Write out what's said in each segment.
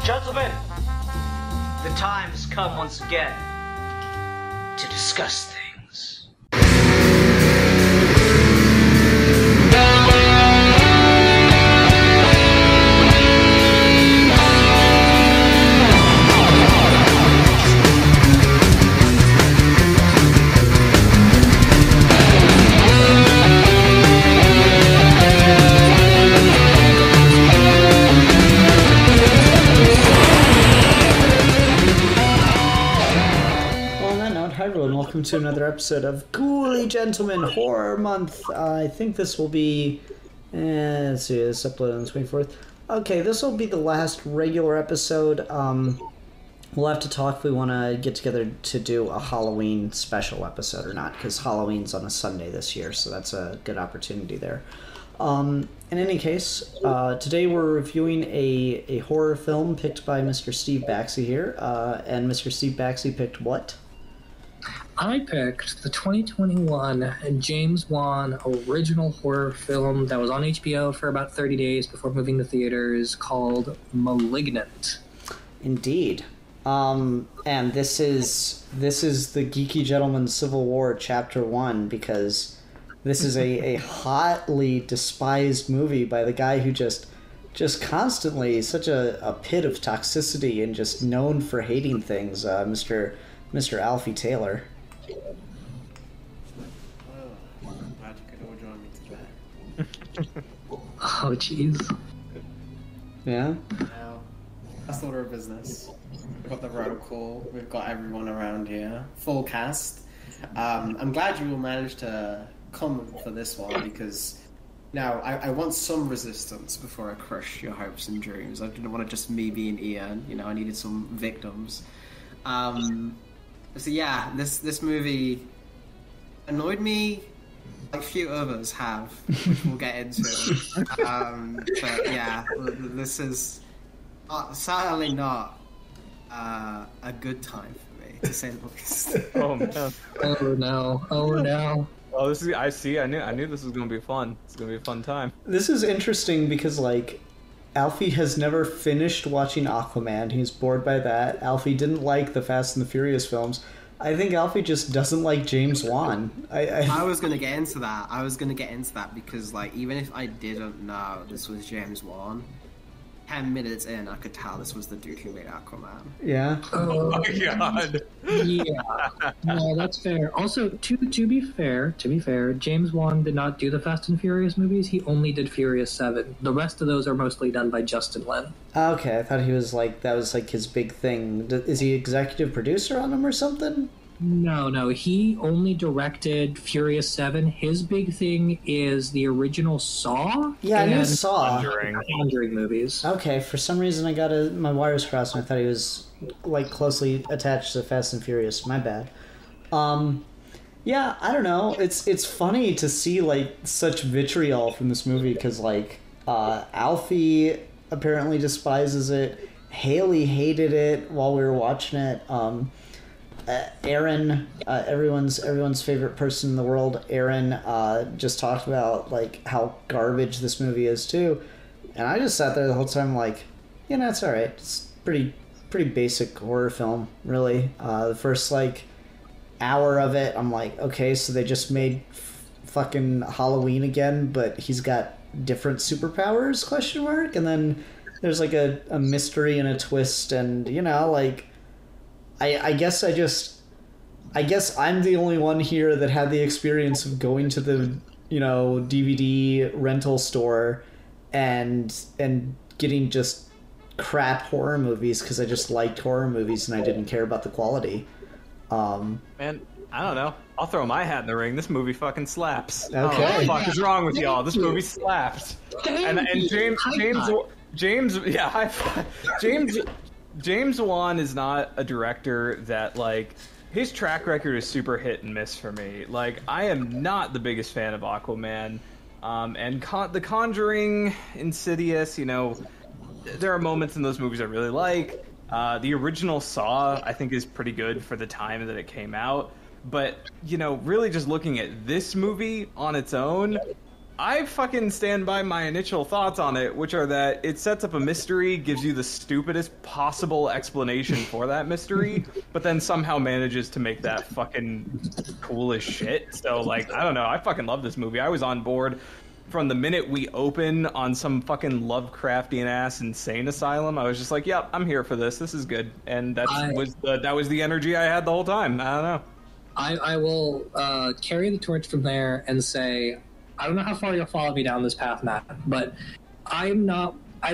Gentlemen, the time has come once again to discuss things. Welcome to another episode of Ghouly Gentlemen Horror Month. I think this will be, let's see, this uploaded on the 24th. Okay, this will be the last regular episode. We'll have to talk if we want to get together to do a Halloween special episode or not, because Halloween's on a Sunday this year, so that's a good opportunity there. In any case, today we're reviewing a horror film picked by Mr. Steve Baxi here, and Mr. Steve Baxi picked what? I picked the 2021 James Wan original horror film that was on HBO for about 30 days before moving to theaters called Malignant. Indeed. And this is the Geeky Gentleman Civil War Chapter 1, because this is a hotly despised movie by the guy who just constantly such a pit of toxicity and just known for hating things, Mr. Alfie Taylor. I'm glad you could all join me today. Oh, jeez. Yeah? Now, that's the order of business. We've got the roll call, we've got everyone around here, full cast. I'm glad you all managed to come for this one, because now I want some resistance before I crush your hopes and dreams. I didn't want to just me being Ian, I needed some victims. So yeah, this movie annoyed me like few others have, which we'll get into. But yeah, this is certainly not a good time for me, to say the least. Oh man! Oh no! Oh, this is. I see. I knew this was gonna be fun. It's gonna be a fun time. This is interesting because Alfie has never finished watching Aquaman. He's bored by that. Alfie didn't like the Fast and the Furious films. I think Alfie just doesn't like James Wan. I was going to get into that. Because, even if I didn't know this was James Wan, 10 minutes in, I could tell this was the dude who made Aquaman. Yeah. Oh my god. Yeah. No, that's fair. Also, to be fair, James Wan did not do the Fast and Furious movies. He only did Furious 7. The rest of those are mostly done by Justin Lin. Okay, I thought he was that was his big thing. Is he executive producer on them or something? No, he only directed Furious 7. His big thing is the original Saw. Yeah, I knew Saw. Conjuring movies. Okay, for some reason I got my wires crossed and I thought he was closely attached to Fast and Furious. My bad. Yeah, I don't know. It's funny to see such vitriol from this movie because Alfie apparently despises it. Haley hated it while we were watching it. Aaron, everyone's favorite person in the world, Aaron, just talked about how garbage this movie is too, and I just sat there the whole time it's all right. It's pretty basic horror film, really. The first hour of it, I'm like, okay, so they just made fucking Halloween again, but he's got different superpowers? ? And then there's a mystery and a twist, and I guess I'm the only one here that had the experience of going to the DVD rental store and getting just crap horror movies because I just liked horror movies and I didn't care about the quality. Man, I don't know. I'll throw my hat in the ring. This movie fucking slaps. Okay. What the fuck is wrong with y'all? This movie slaps. And James, yeah, high five. James Wan is not a director that his track record is super hit and miss for me. Like, I am not the biggest fan of Aquaman. And The Conjuring, Insidious, you know, there are moments in those movies I really like. The original Saw, I think, is pretty good for the time that it came out. But, you know, really just looking at this movie on its own, I fucking stand by my initial thoughts on it, which are that it sets up a mystery, gives you the stupidest possible explanation for that mystery, but then somehow manages to make that fucking cool as shit. So, like, I don't know. I fucking love this movie. I was on board from the minute we open on some fucking Lovecraftian-ass insane asylum. I was just like, yep, I'm here for this. This is good. And that was the energy I had the whole time. I don't know. I will carry the torch from there and say, I don't know how far you'll follow me down this path, Matt, but I've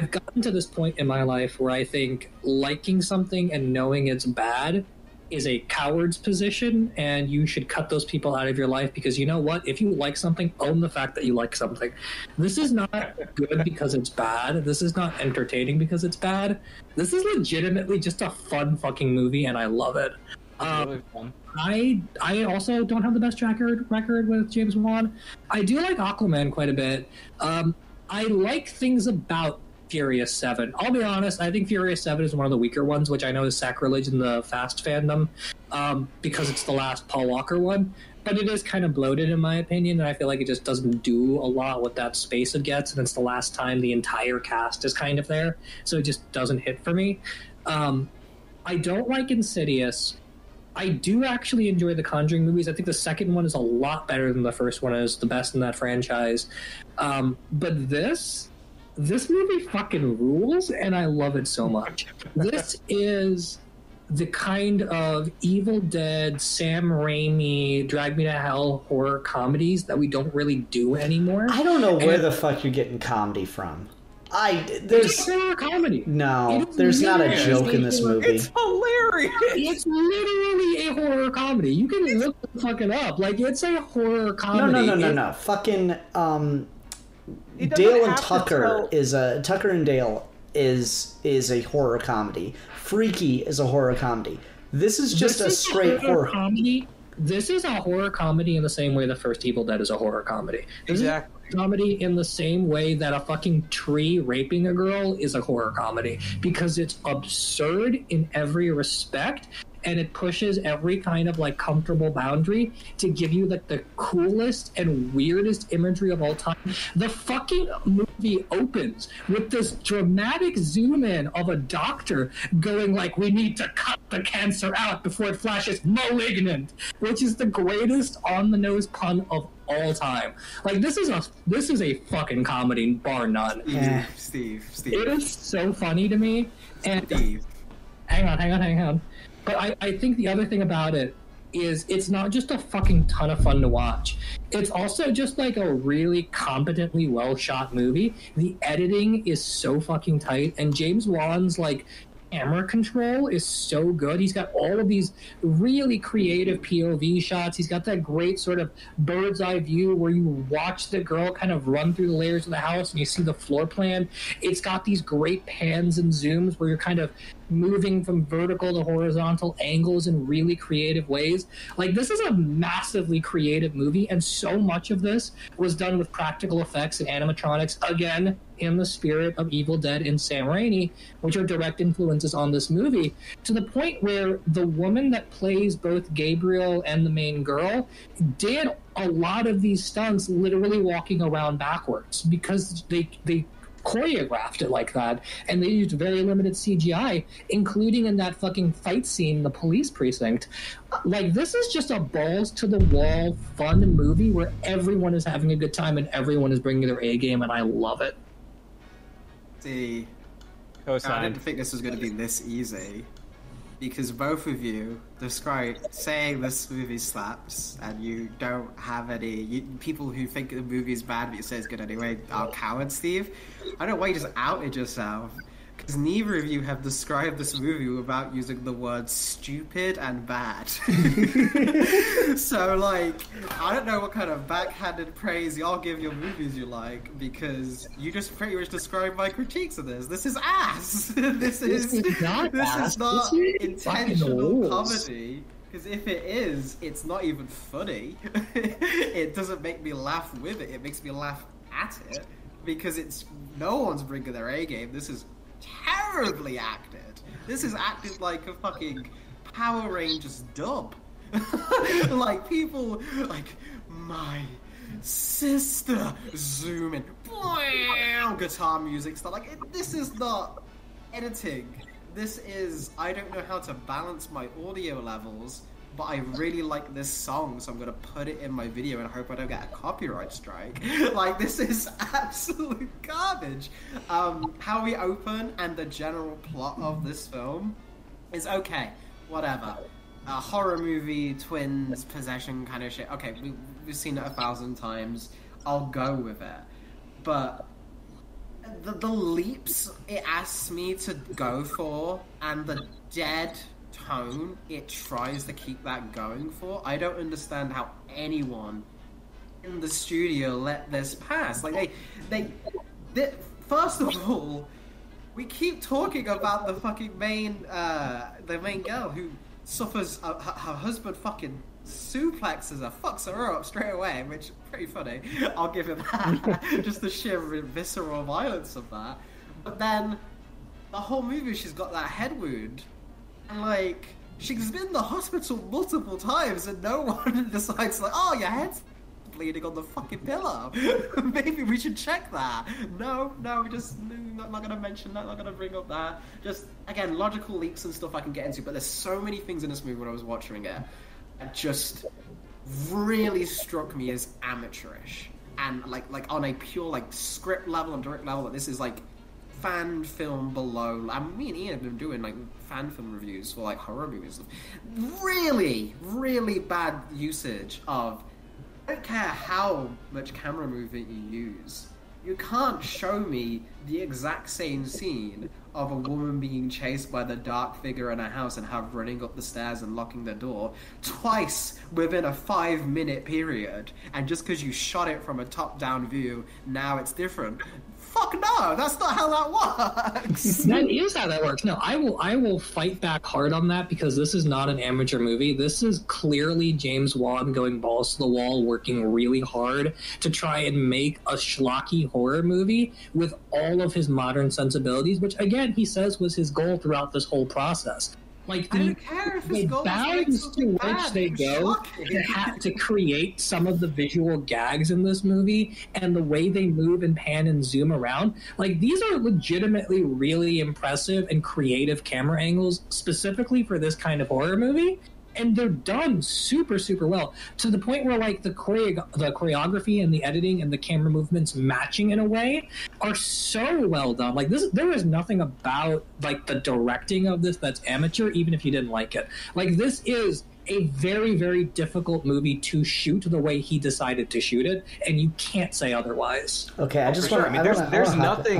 gotten to this point in my life where I think liking something and knowing it's bad is a coward's position, and you should cut those people out of your life, because you know what? If you like something, own the fact that you like something. This is not good because it's bad. This is not entertaining because it's bad. This is legitimately just a fun fucking movie, and I love it. Really fun. I also don't have the best track record with James Wan. I do like Aquaman quite a bit. I like things about Furious 7. I'll be honest, I think Furious 7 is one of the weaker ones, which I know is sacrilege in the Fast fandom, because it's the last Paul Walker one. But it is kind of bloated in my opinion, and I feel like it just doesn't do a lot with that space it gets, and it's the last time the entire cast is kind of there, so it just doesn't hit for me. I don't like Insidious. I do actually enjoy the Conjuring movies. I think the second one is a lot better than the first one is, the best in that franchise. But this movie fucking rules, and I love it so much. This is the kind of Evil Dead, Sam Raimi, Drag Me to Hell horror comedies that we don't really do anymore. I don't know where the fuck you're getting comedy from. It's a horror comedy. No, there's not a joke in this movie. It's hilarious. It's literally a horror comedy. You can look the fucking up. Like, it's a horror comedy. No. Fucking Dale and Tucker Tucker and Dale is a horror comedy. Freaky is a horror comedy. This is just a straight horror comedy. This is a horror comedy in the same way the first Evil Dead is a horror comedy. Exactly. Comedy in the same way that a fucking tree raping a girl is a horror comedy, because it's absurd in every respect, and it pushes every kind of like comfortable boundary to give you like the coolest and weirdest imagery of all time. The fucking movie opens with this dramatic zoom in of a doctor going like, we need to cut the cancer out before it flashes malignant, which is the greatest on the nose pun of all time. Like, this is a fucking comedy, bar none. Steve. It is so funny to me. And Steve. Hang on. But I think the other thing about it is it's not just a fucking ton of fun to watch. It's also just like a really competently well shot movie. The editing is so fucking tight, and James Wan's like camera control is so good. He's got all of these really creative POV shots. He's got that great sort of bird's eye view where you watch the girl kind of run through the layers of the house and you see the floor plan. It's got these great pans and zooms where you're kind of moving from vertical to horizontal angles in really creative ways. Like, this is a massively creative movie, and so much of this was done with practical effects and animatronics, again, in the spirit of Evil Dead and Sam Raimi, which are direct influences on this movie, to the point where the woman that plays both Gabriel and the main girl did a lot of these stunts literally walking around backwards, because they choreographed it like that, and they used very limited CGI, including in that fucking fight scene in the police precinct. Like, this is just a balls to the wall fun movie where everyone is having a good time and everyone is bringing their A game, and I love it. See, I didn't think this was going to be this easy, because both of you saying this movie slaps, and you don't have any people who think the movie's bad but you say it's good anyway are cowards, Steve. I don't know why you just outed yourself, because neither of you have described this movie without using the words stupid and bad. So, like, I don't know what kind of backhanded praise y'all give your movies you like, because you just pretty much described my critiques of this. This is ass. This is not intentional comedy. Because if it is, it's not even funny. It doesn't make me laugh with it. It makes me laugh at it because it's no one's bringing their A game. This is terribly acted. This is acted like a fucking Power Rangers dub. Like people like my sister zoom in, guitar music stuff. Like this is not editing. This is, I don't know how to balance my audio levels, but I really like this song, so I'm gonna put it in my video and hope I don't get a copyright strike. Like, this is absolute garbage. How we open and the general plot of this film is okay, whatever. A horror movie, twins, possession kind of shit. Okay, we've seen it 1,000 times. I'll go with it. But the leaps it asks me to go for and the dead tone it tries to keep that going for, I don't understand how anyone in the studio let this pass. Like they first of all, we keep talking about the fucking main girl who suffers her husband fucking suplexes her, fucks her up straight away, which is pretty funny. I'll give him that. Just the sheer visceral violence of that. But then the whole movie she's got that head wound, and like she's been in the hospital multiple times and no one decides like, oh, your head's bleeding on the fucking pillow. Maybe we should check that. No, just not gonna mention that, not gonna bring up that. Just again, logical leaps and stuff I can get into, but there's so many things in this movie when I was watching it that just really struck me as amateurish, and like on a pure like script level and direct level, that this is like fan film below. I mean, me and Ian have been doing like fan film reviews for like horror movies. Really, really bad usage of. I don't care how much camera movement you use. You can't show me the exact same scene of a woman being chased by the dark figure in a house and her running up the stairs and locking the door twice within a 5-minute period, and just because you shot it from a top-down view, now it's different. Fuck no, that's not how that works. That is how that works. No, I will fight back hard on that, because this is not an amateur movie. This is clearly James Wan going balls to the wall, working really hard to try and make a schlocky horror movie with all of his modern sensibilities, which again he says was his goal throughout this whole process. Like the bounds to which they go to create some of the visual gags in this movie, and the way they move and pan and zoom around, like these are legitimately really impressive and creative camera angles specifically for this kind of horror movie. And they're done super, super well, to the point where like the choreography and the editing and the camera movements matching in a way are so well done. Like this, there is nothing about like the directing of this that's amateur, even if you didn't like it. Like this is a very, very difficult movie to shoot the way he decided to shoot it, and you can't say otherwise. Okay, I just sure. want. I mean,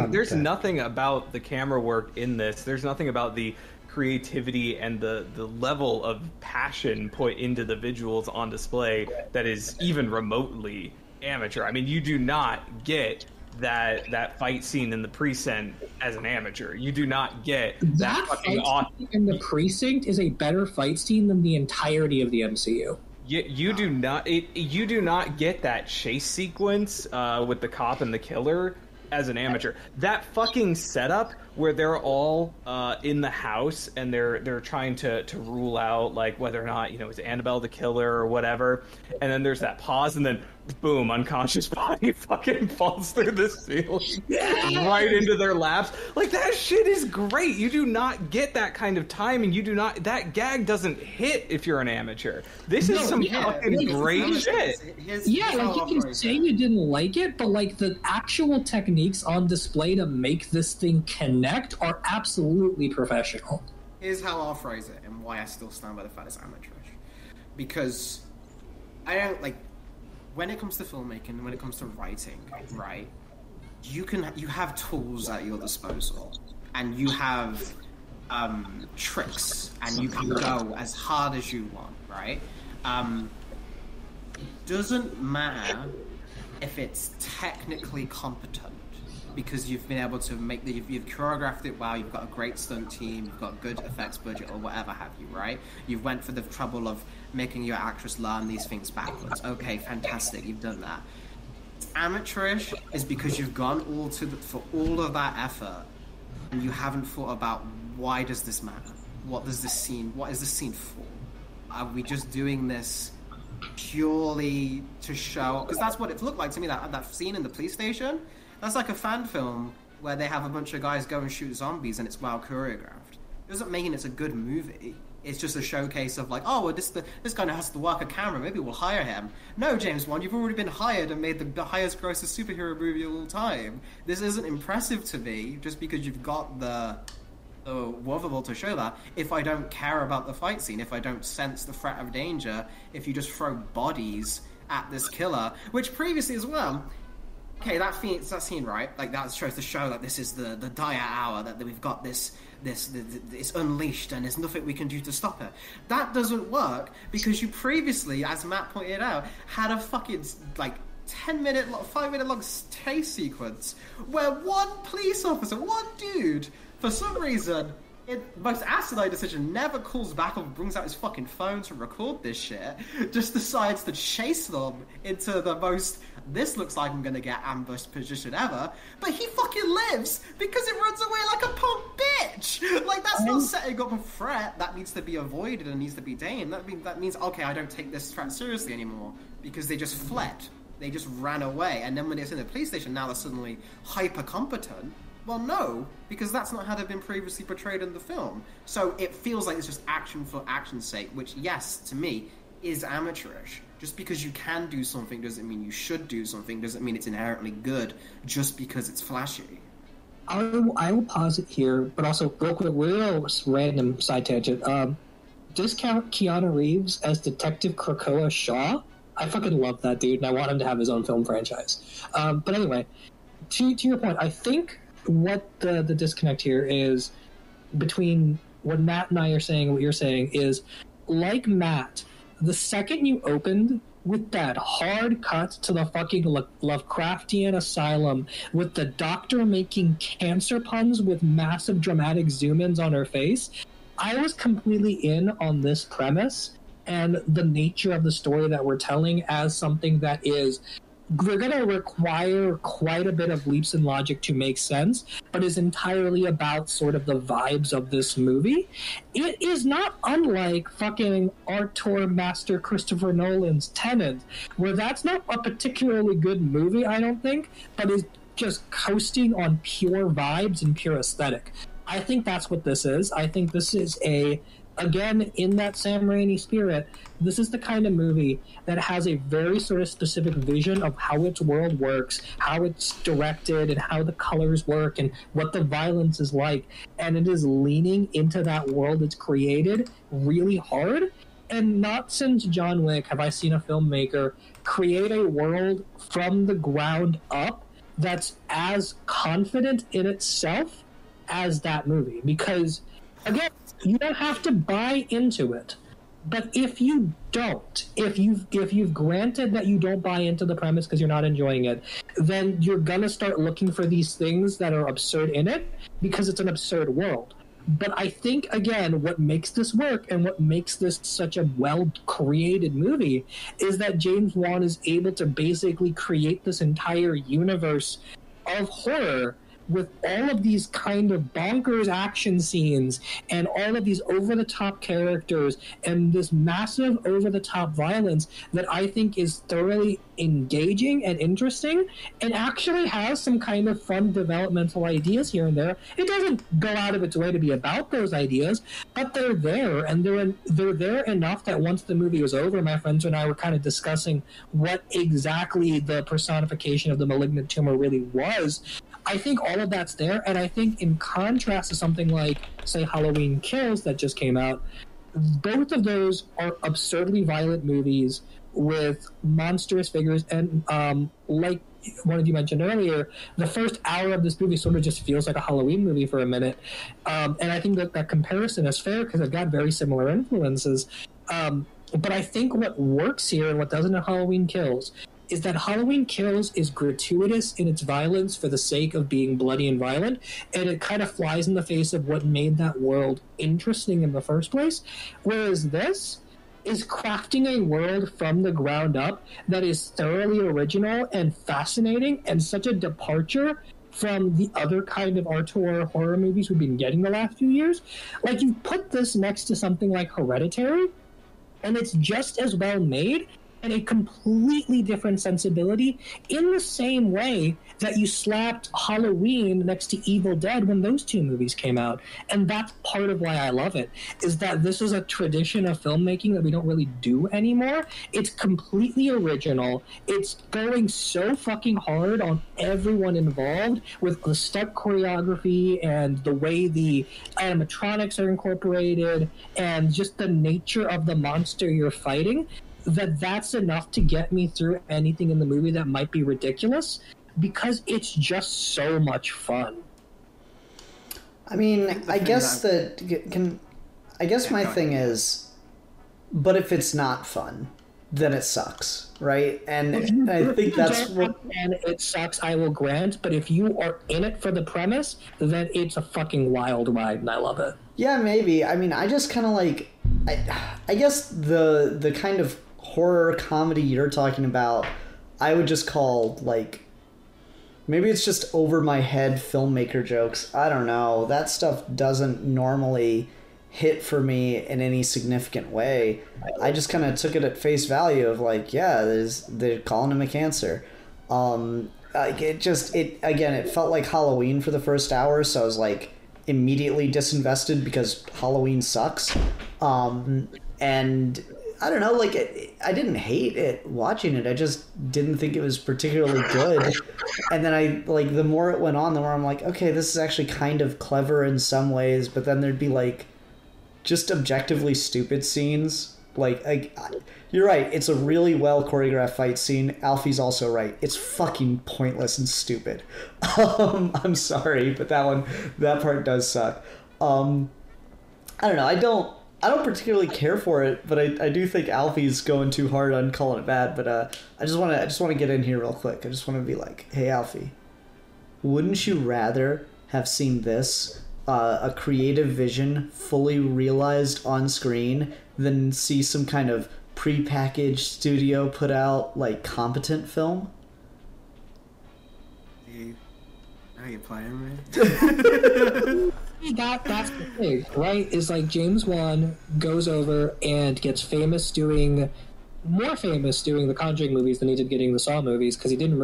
there's nothing about the camera work in this. There's nothing about the creativity and the level of passion put into the visuals on display that is even remotely amateur. I mean, you do not get that fight scene in the precinct as an amateur. You do not get that fucking awesome. In the precinct is a better fight scene than the entirety of the MCU. You do not. You do not get that chase sequence with the cop and the killer as an amateur. That fucking setup where they're all in the house and they're trying to rule out like whether or not, you know, is Annabelle the killer or whatever, and then there's that pause and then boom, unconscious body fucking falls through the ceiling right into their laps. Like that shit is great. You do not get that kind of timing. You do not, that gag doesn't hit if you're an amateur. This is some fucking great shit. Like you can say you didn't like it, but like the actual techniques on display to make this thing connect are absolutely professional. Here's how I'll phrase it, and why I still stand by the fact it's amateurish. Because I don't like, when it comes to filmmaking, when it comes to writing, right? You have tools at your disposal, and you have tricks, and you can go as hard as you want, right? It doesn't matter if it's technically competent. because you've been able to make you've choreographed it well, you've got a great stunt team, you've got a good effects budget or whatever have you, right? You've went for the trouble of making your actress learn these things backwards. Okay, fantastic, you've done that. Amateurish is because you've gone for all of that effort and you haven't thought about, why does this matter? What is this scene for? Are we just doing this purely to show? Because that's what it looked like to me, that scene in the police station. That's like a fan film where they have a bunch of guys go and shoot zombies and it's well choreographed. It doesn't mean it's a good movie. It's just a showcase of like, oh, well, this guy has to work a camera, maybe we'll hire him. No, James Wan, you've already been hired and made the highest grossing superhero movie of all time. This isn't impressive to me just because you've got the wherewithal to show that. If I don't care about the fight scene, if I don't sense the threat of danger, if you just throw bodies at this killer, which previously as well, okay, that scene, right? Like, that shows to show that this is the dire hour, that we've got this it's unleashed and there's nothing we can do to stop it. That doesn't work because you previously, as Matt pointed out, had a fucking like 5-minute long chase sequence where one police officer, one dude, for some reason, most asinine decision, never calls back or brings out his fucking phone to record this shit, just decides to chase them into the most, this looks like I'm gonna get ambushed position ever, but he fucking lives because it runs away like a punk bitch! Like, that's not setting up a threat that needs to be avoided and needs to be tamed. That means, okay, I don't take this threat seriously anymore, because they just fled. They just ran away, and then when it's in the police station, now they're suddenly hyper-competent. Well, no, because that's not how they've been previously portrayed in the film. So it feels like it's just action for action's sake, which, yes, to me, is amateurish. Just because you can do something doesn't mean you should do something, doesn't mean it's inherently good, just because it's flashy. I will pause it here, but also, real quick, real random side tangent. Discount Keanu Reeves as Detective Krakoa Shaw? I fucking love that dude, and I want him to have his own film franchise. But anyway, to your point, I think what the disconnect here is between what Matt and I are saying and what you're saying is, like Matt, the second you opened with that hard cut to the fucking Lovecraftian asylum with the doctor making cancer puns with massive dramatic zoom-ins on her face, I was completely in on this premise and the nature of the story that we're telling as something that is, we're going to require quite a bit of leaps in logic to make sense, but is entirely about sort of the vibes of this movie. It is not unlike fucking auteur master Christopher Nolan's Tenet, where that's not a particularly good movie, I don't think, but is just coasting on pure vibes and pure aesthetic. I think that's what this is. I think this is again, in that Sam Raimi spirit, this is the kind of movie that has a very sort of specific vision of how its world works, how it's directed, and how the colors work, and what the violence is like. And it is leaning into that world it's created really hard. And not since John Wick have I seen a filmmaker create a world from the ground up that's as confident in itself as that movie. Because, again, you don't have to buy into it. But if you don't, if you've granted that you don't buy into the premise because you're not enjoying it, then you're gonna start looking for these things that are absurd in it because it's an absurd world. But I think, again, what makes this work and what makes this such a well-created movie is that James Wan is able to basically create this entire universe of horror with all of these kind of bonkers action scenes and all of these over-the-top characters and this massive over-the-top violence that I think is thoroughly engaging and interesting and actually has some kind of fun developmental ideas here and there. It doesn't go out of its way to be about those ideas, but they're there, and they're there enough that once the movie was over, my friends and I were kind of discussing what exactly the personification of the malignant tumor really was. I think all of that's there, and I think in contrast to something like, say, Halloween Kills that just came out, both of those are absurdly violent movies with monstrous figures, and like one of you mentioned earlier, the first hour of this movie sort of just feels like a Halloween movie for a minute, and I think that comparison is fair because they've got very similar influences, but I think what works here and what doesn't in Halloween Kills is that Halloween Kills is gratuitous in its violence for the sake of being bloody and violent, and it kind of flies in the face of what made that world interesting in the first place. Whereas this is crafting a world from the ground up that is thoroughly original and fascinating, and such a departure from the other kind of auteur horror movies we've been getting the last few years. Like, you put this next to something like Hereditary, and it's just as well made and a completely different sensibility, in the same way that you slapped Halloween next to Evil Dead when those two movies came out. And that's part of why I love it, is that this is a tradition of filmmaking that we don't really do anymore. It's completely original. It's going so fucking hard on everyone involved with the stunt choreography and the way the animatronics are incorporated and just the nature of the monster you're fighting, that's enough to get me through anything in the movie that might be ridiculous, because it's just so much fun. I mean, I guess my thing is, but if it's not fun, then it sucks, right? And I think that's what... And it sucks, I will grant, but if you are in it for the premise, then it's a fucking wild ride, and I love it. Yeah, maybe. I mean, I just kind of like... I guess the kind of horror comedy you're talking about, I would just call, like... Maybe it's just over my head filmmaker jokes. I don't know. That stuff doesn't normally hit for me in any significant way. I just kind of took it at face value of like, yeah, they're calling him a cancer. It felt like Halloween for the first hour, so I was like immediately disinvested because Halloween sucks. And I don't know, like I didn't hate it watching it. I just didn't think it was particularly good. And then the more it went on, the more I'm like, okay, this is actually kind of clever in some ways, but then there'd be like just objectively stupid scenes. Like, you're right, it's a really well choreographed fight scene. Alfie's also right. It's fucking pointless and stupid. I'm sorry, but that part does suck. I don't know. I don't particularly care for it, but I do think Alfie's going too hard on calling it bad. But I just want to get in here real quick. I just want to be like, hey Alfie, wouldn't you rather have seen this, a creative vision fully realized on screen, than see some kind of prepackaged studio put out like competent film? How you playing me? That's the thing, right? Is like James Wan goes over and gets more famous doing the Conjuring movies than he did getting the Saw movies, because he didn't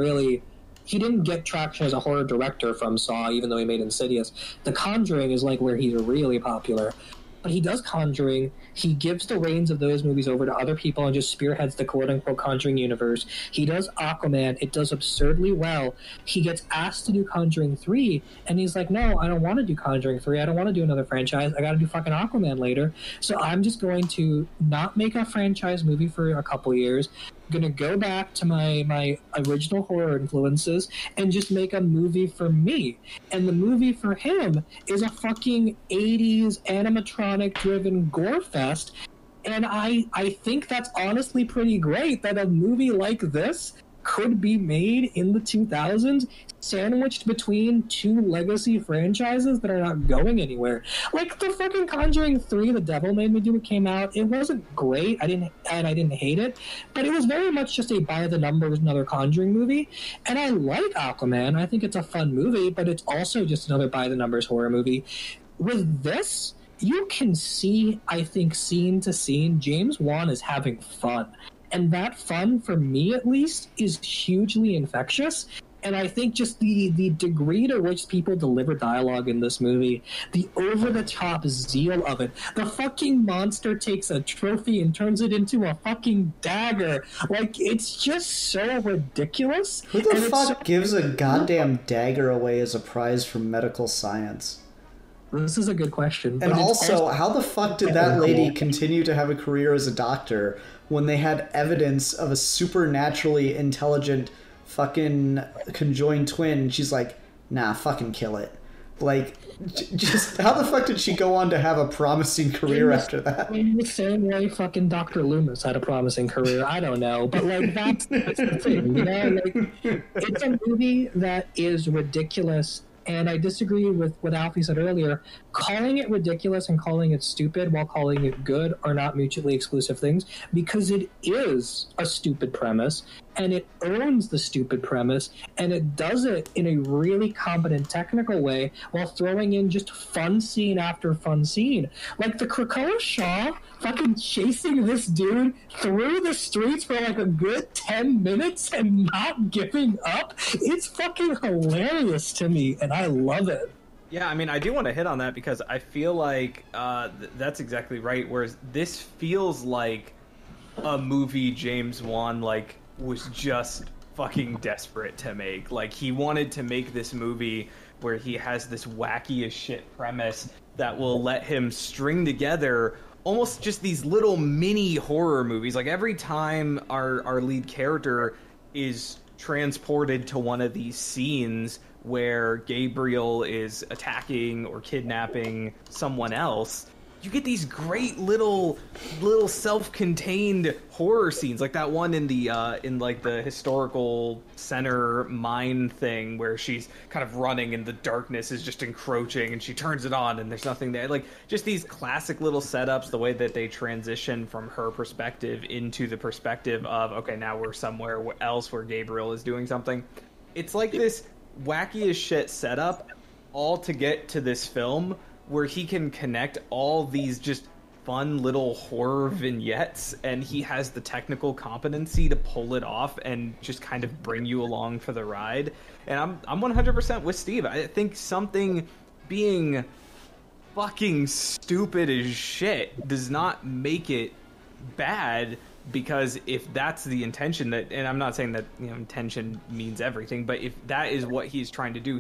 get traction as a horror director from Saw, even though he made Insidious. The Conjuring is like where he's really popular. But he does Conjuring, he gives the reins of those movies over to other people and just spearheads the quote-unquote Conjuring universe. He does Aquaman, it does absurdly well. He gets asked to do Conjuring 3, and he's like, no, I don't want to do Conjuring 3, I don't want to do another franchise, I gotta do fucking Aquaman later. So I'm just going to not make a franchise movie for a couple years, gonna go back to my original horror influences and just make a movie for me. And the movie for him is a fucking 80s animatronic driven gore fest. And I think that's honestly pretty great that a movie like this could be made in the 2000s, sandwiched between two legacy franchises that are not going anywhere. Like the fucking Conjuring 3, The Devil Made Me Do It, came out. It wasn't great. I didn't hate it, but it was very much just a by the numbers another Conjuring movie. And I like Aquaman. I think it's a fun movie, but it's also just another by the numbers horror movie. With this, you can see, I think, scene to scene, James Wan is having fun. And that fun, for me at least, is hugely infectious. And I think just the degree to which people deliver dialogue in this movie, the over-the-top zeal of it. The fucking monster takes a trophy and turns it into a fucking dagger. Like, it's just so ridiculous. Who the fuck gives a goddamn dagger away as a prize for medical science? This is a good question. And also, how the fuck did that lady continue to have a career as a doctor when they had evidence of a supernaturally intelligent fucking conjoined twin? She's like, nah, fucking kill it. Like, just how the fuck did she go on to have a promising career after that? In the same way fucking Dr. Loomis had a promising career. I don't know. But, like, that's the thing, you know? Like, it's a movie that is ridiculous. And I disagree with what Alfie said earlier. Calling it ridiculous and calling it stupid while calling it good are not mutually exclusive things, because it is a stupid premise, and it owns the stupid premise, and it does it in a really competent technical way while throwing in just fun scene after fun scene. Like the Krakoa Shaw fucking chasing this dude through the streets for like a good 10 minutes and not giving up. It's fucking hilarious to me, and I love it. Yeah, I mean, I do want to hit on that because I feel like that's exactly right. Whereas this feels like a movie James Wan like was just fucking desperate to make. Like, he wanted to make this movie where he has this wacky as shit premise that will let him string together almost just these little mini horror movies. Like, every time our lead character is transported to one of these scenes where Gabriel is attacking or kidnapping someone else, you get these great little self-contained horror scenes, like that one in the like the historical center mine thing where she's kind of running and the darkness is just encroaching and she turns it on and there's nothing there. Like, just these classic little setups, the way that they transition from her perspective into the perspective of, okay, now we're somewhere else where Gabriel is doing something. It's like this wacky as shit setup all to get to this film where he can connect all these just fun little horror vignettes, and he has the technical competency to pull it off and just kind of bring you along for the ride. And I'm 100% with Steve. I think something being fucking stupid as shit does not make it bad, because if that's the intention, that, and I'm not saying that, you know, intention means everything, but if that is what he's trying to do,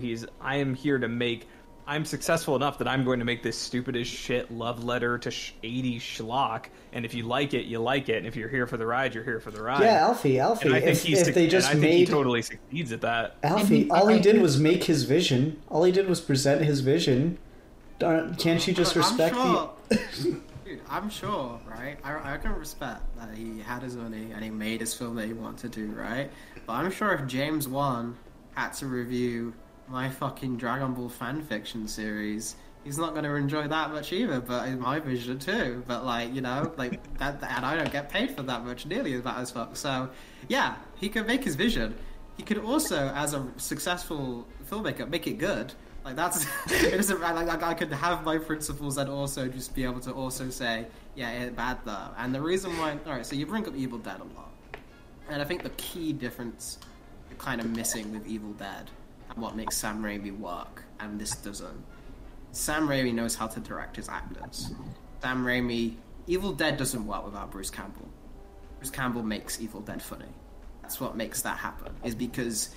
I'm successful enough that I'm going to make this stupid as shit love letter to 80s schlock, and if you like it, you like it, and if you're here for the ride, you're here for the ride. Yeah, Alfie. And I think he totally succeeds at that. Alfie, all he did was make his vision. All he did was present his vision. Can't you just respect Dude, I'm sure, right? I can respect that he had his money and he made his film that he wanted to do, right? But I'm sure if James Wan had to review my fucking Dragon Ball fanfiction series, he's not going to enjoy that much either, but in my vision too. But, like, you know, like, that, and I don't get paid for that much, nearly as bad as fuck. So, yeah, he could make his vision. He could also, as a successful filmmaker, make it good. Like, that's, it isn't, like, I could have my principles and also just be able to also say, yeah, it's bad though. And the reason why, alright, so you bring up Evil Dead a lot. And I think the key difference you're kind of missing with Evil Dead and what makes Sam Raimi work, and this doesn't. Sam Raimi knows how to direct his actors. Evil Dead doesn't work without Bruce Campbell. Bruce Campbell makes Evil Dead funny. That's what makes that happen, is because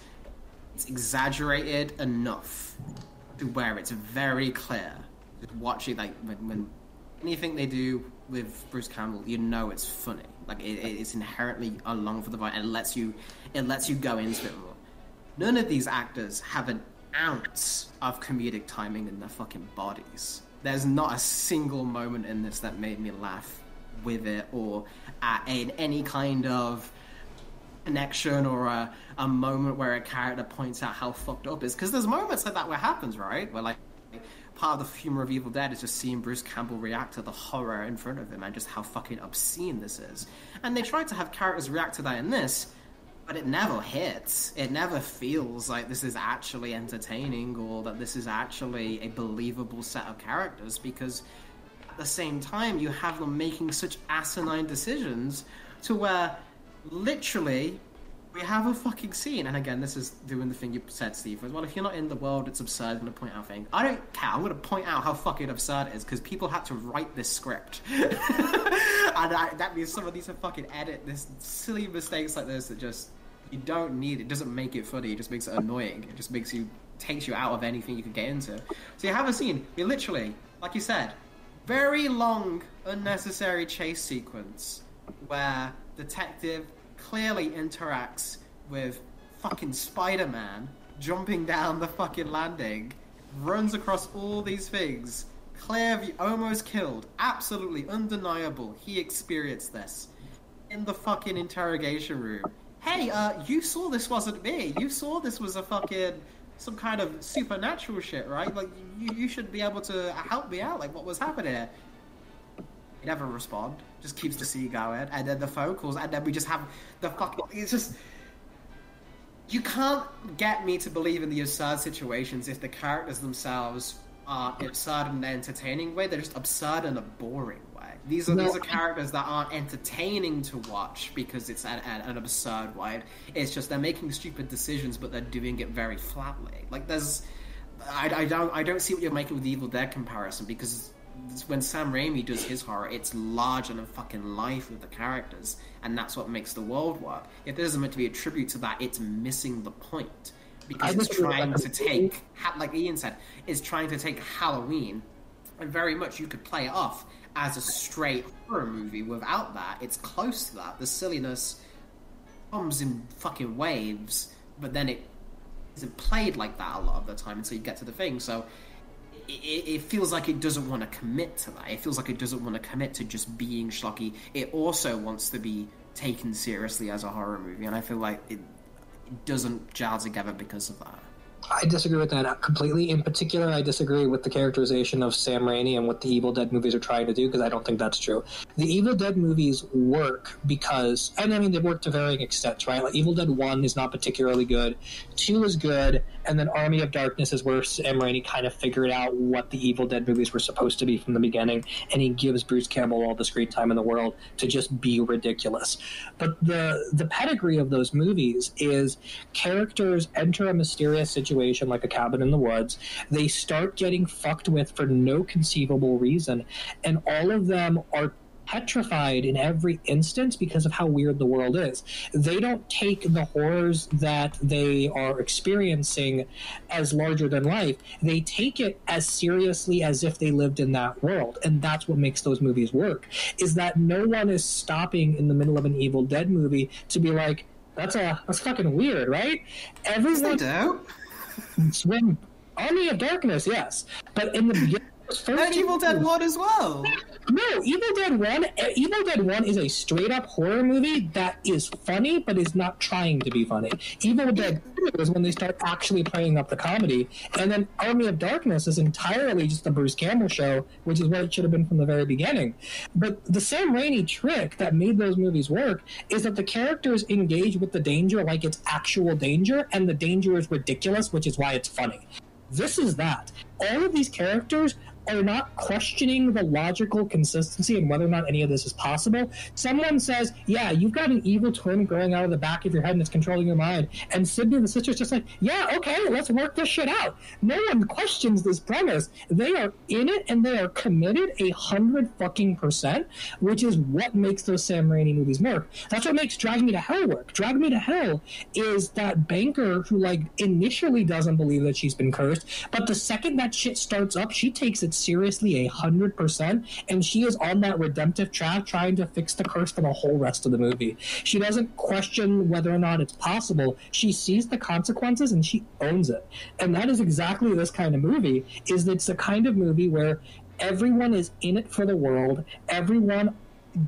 it's exaggerated enough to where it's very clear. Just watching, like, when anything they do with Bruce Campbell, you know it's funny. Like, it's inherently along for the ride, and it lets you go into it more. None of these actors have an ounce of comedic timing in their fucking bodies. There's not a single moment in this that made me laugh with it, or in any kind of connection, or a moment where a character points out how fucked up it is. Because there's moments like that where it happens, right? Where, like, part of the humor of Evil Dead is just seeing Bruce Campbell react to the horror in front of him and just how fucking obscene this is. And they tried to have characters react to that in this, but it never hits. It never feels like this is actually entertaining, or that this is actually a believable set of characters, because at the same time you have them making such asinine decisions to where literally we have a fucking scene. And again, this is doing the thing you said, Steve, as well. If you're not in the world, it's absurd. I'm going to point out things. I don't care. I'm going to point out how fucking absurd it is, because people had to write this script. And that means some of these are fucking edit. This silly mistakes like this that just, you don't need. It doesn't make it funny. It just makes it annoying. It just takes you out of anything you could get into. So you have a scene. You literally, like you said, very long, unnecessary chase sequence where detective clearly interacts with fucking Spider-Man jumping down the fucking landing, runs across all these things. Clear, almost killed. Absolutely undeniable. He experienced this. In the fucking interrogation room. Hey, you saw this wasn't me. You saw this was a fucking... some kind of supernatural shit, right? Like, you should be able to help me out. Like, what was happening here? He never respond. Just keeps the scene going. And then the phone calls. And then we just have the fucking... It's just... You can't get me to believe in the absurd situations if the characters themselves are absurd in an entertaining way. They're just absurd in a boring way. These are characters that aren't entertaining to watch because it's an absurd way. It's just they're making stupid decisions, but they're doing it very flatly. Like there's... I don't see what you're making with the Evil Dead comparison, because when Sam Raimi does his horror, it's larger than fucking life with the characters, and that's what makes the world work. If there isn't meant to be a tribute to that, it's missing the point. Because it's trying to take, like Ian said, it's trying to take Halloween, and very much you could play it off as a straight horror movie. Without that, it's close to that. The silliness comes in fucking waves, but then it isn't played like that a lot of the time until you get to the thing. So it feels like it doesn't want to commit to that. It feels like it doesn't want to commit to just being schlocky. It also wants to be taken seriously as a horror movie, and I feel like it doesn't gel together because of that. I disagree with that completely. In particular, I disagree with the characterization of Sam Raimi and what the Evil Dead movies are trying to do, because I don't think that's true. The Evil Dead movies work because, and I mean, they work to varying extents, right? Like Evil Dead 1 is not particularly good, 2 is good, and then Army of Darkness is where Sam Raimi kind of figured out what the Evil Dead movies were supposed to be from the beginning, and he gives Bruce Campbell all the screen time in the world to just be ridiculous. But the pedigree of those movies is characters enter a mysterious situation like a cabin in the woods. They start getting fucked with for no conceivable reason, and all of them are petrified in every instance because of how weird the world is. They don't take the horrors that they are experiencing as larger than life. They take it as seriously as if they lived in that world, and that's what makes those movies work, is that no one is stopping in the middle of an Evil Dead movie to be like, that's fucking weird, right? Everyone do. Swim Army of Darkness, yes. But in the beginning, and Evil Dead 1 as well. No, Evil Dead 1 is a straight-up horror movie that is funny, but is not trying to be funny. Evil Dead 2 is when they start actually playing up the comedy, and then Army of Darkness is entirely just the Bruce Campbell show, which is what it should have been from the very beginning. But the Sam Raimi trick that made those movies work is that the characters engage with the danger like it's actual danger, and the danger is ridiculous, which is why it's funny. This is that. All of these characters are not questioning the logical consistency and whether or not any of this is possible. Someone says, yeah, you've got an evil twin growing out of the back of your head and it's controlling your mind. And Sydney, the sister's just like, yeah, okay, let's work this shit out. No one questions this premise. They are in it and they are committed 100%, which is what makes those Sam Raimi movies work. That's what makes Drag Me to Hell work. Drag Me to Hell is that banker who, like, initially doesn't believe that she's been cursed, but the second that shit starts up, she takes it seriously 100%, and she is on that redemptive track trying to fix the curse for the whole rest of the movie. She doesn't question whether or not it's possible. She sees the consequences and she owns it. And that is exactly this kind of movie, is it's the kind of movie where everyone is in it for the world, everyone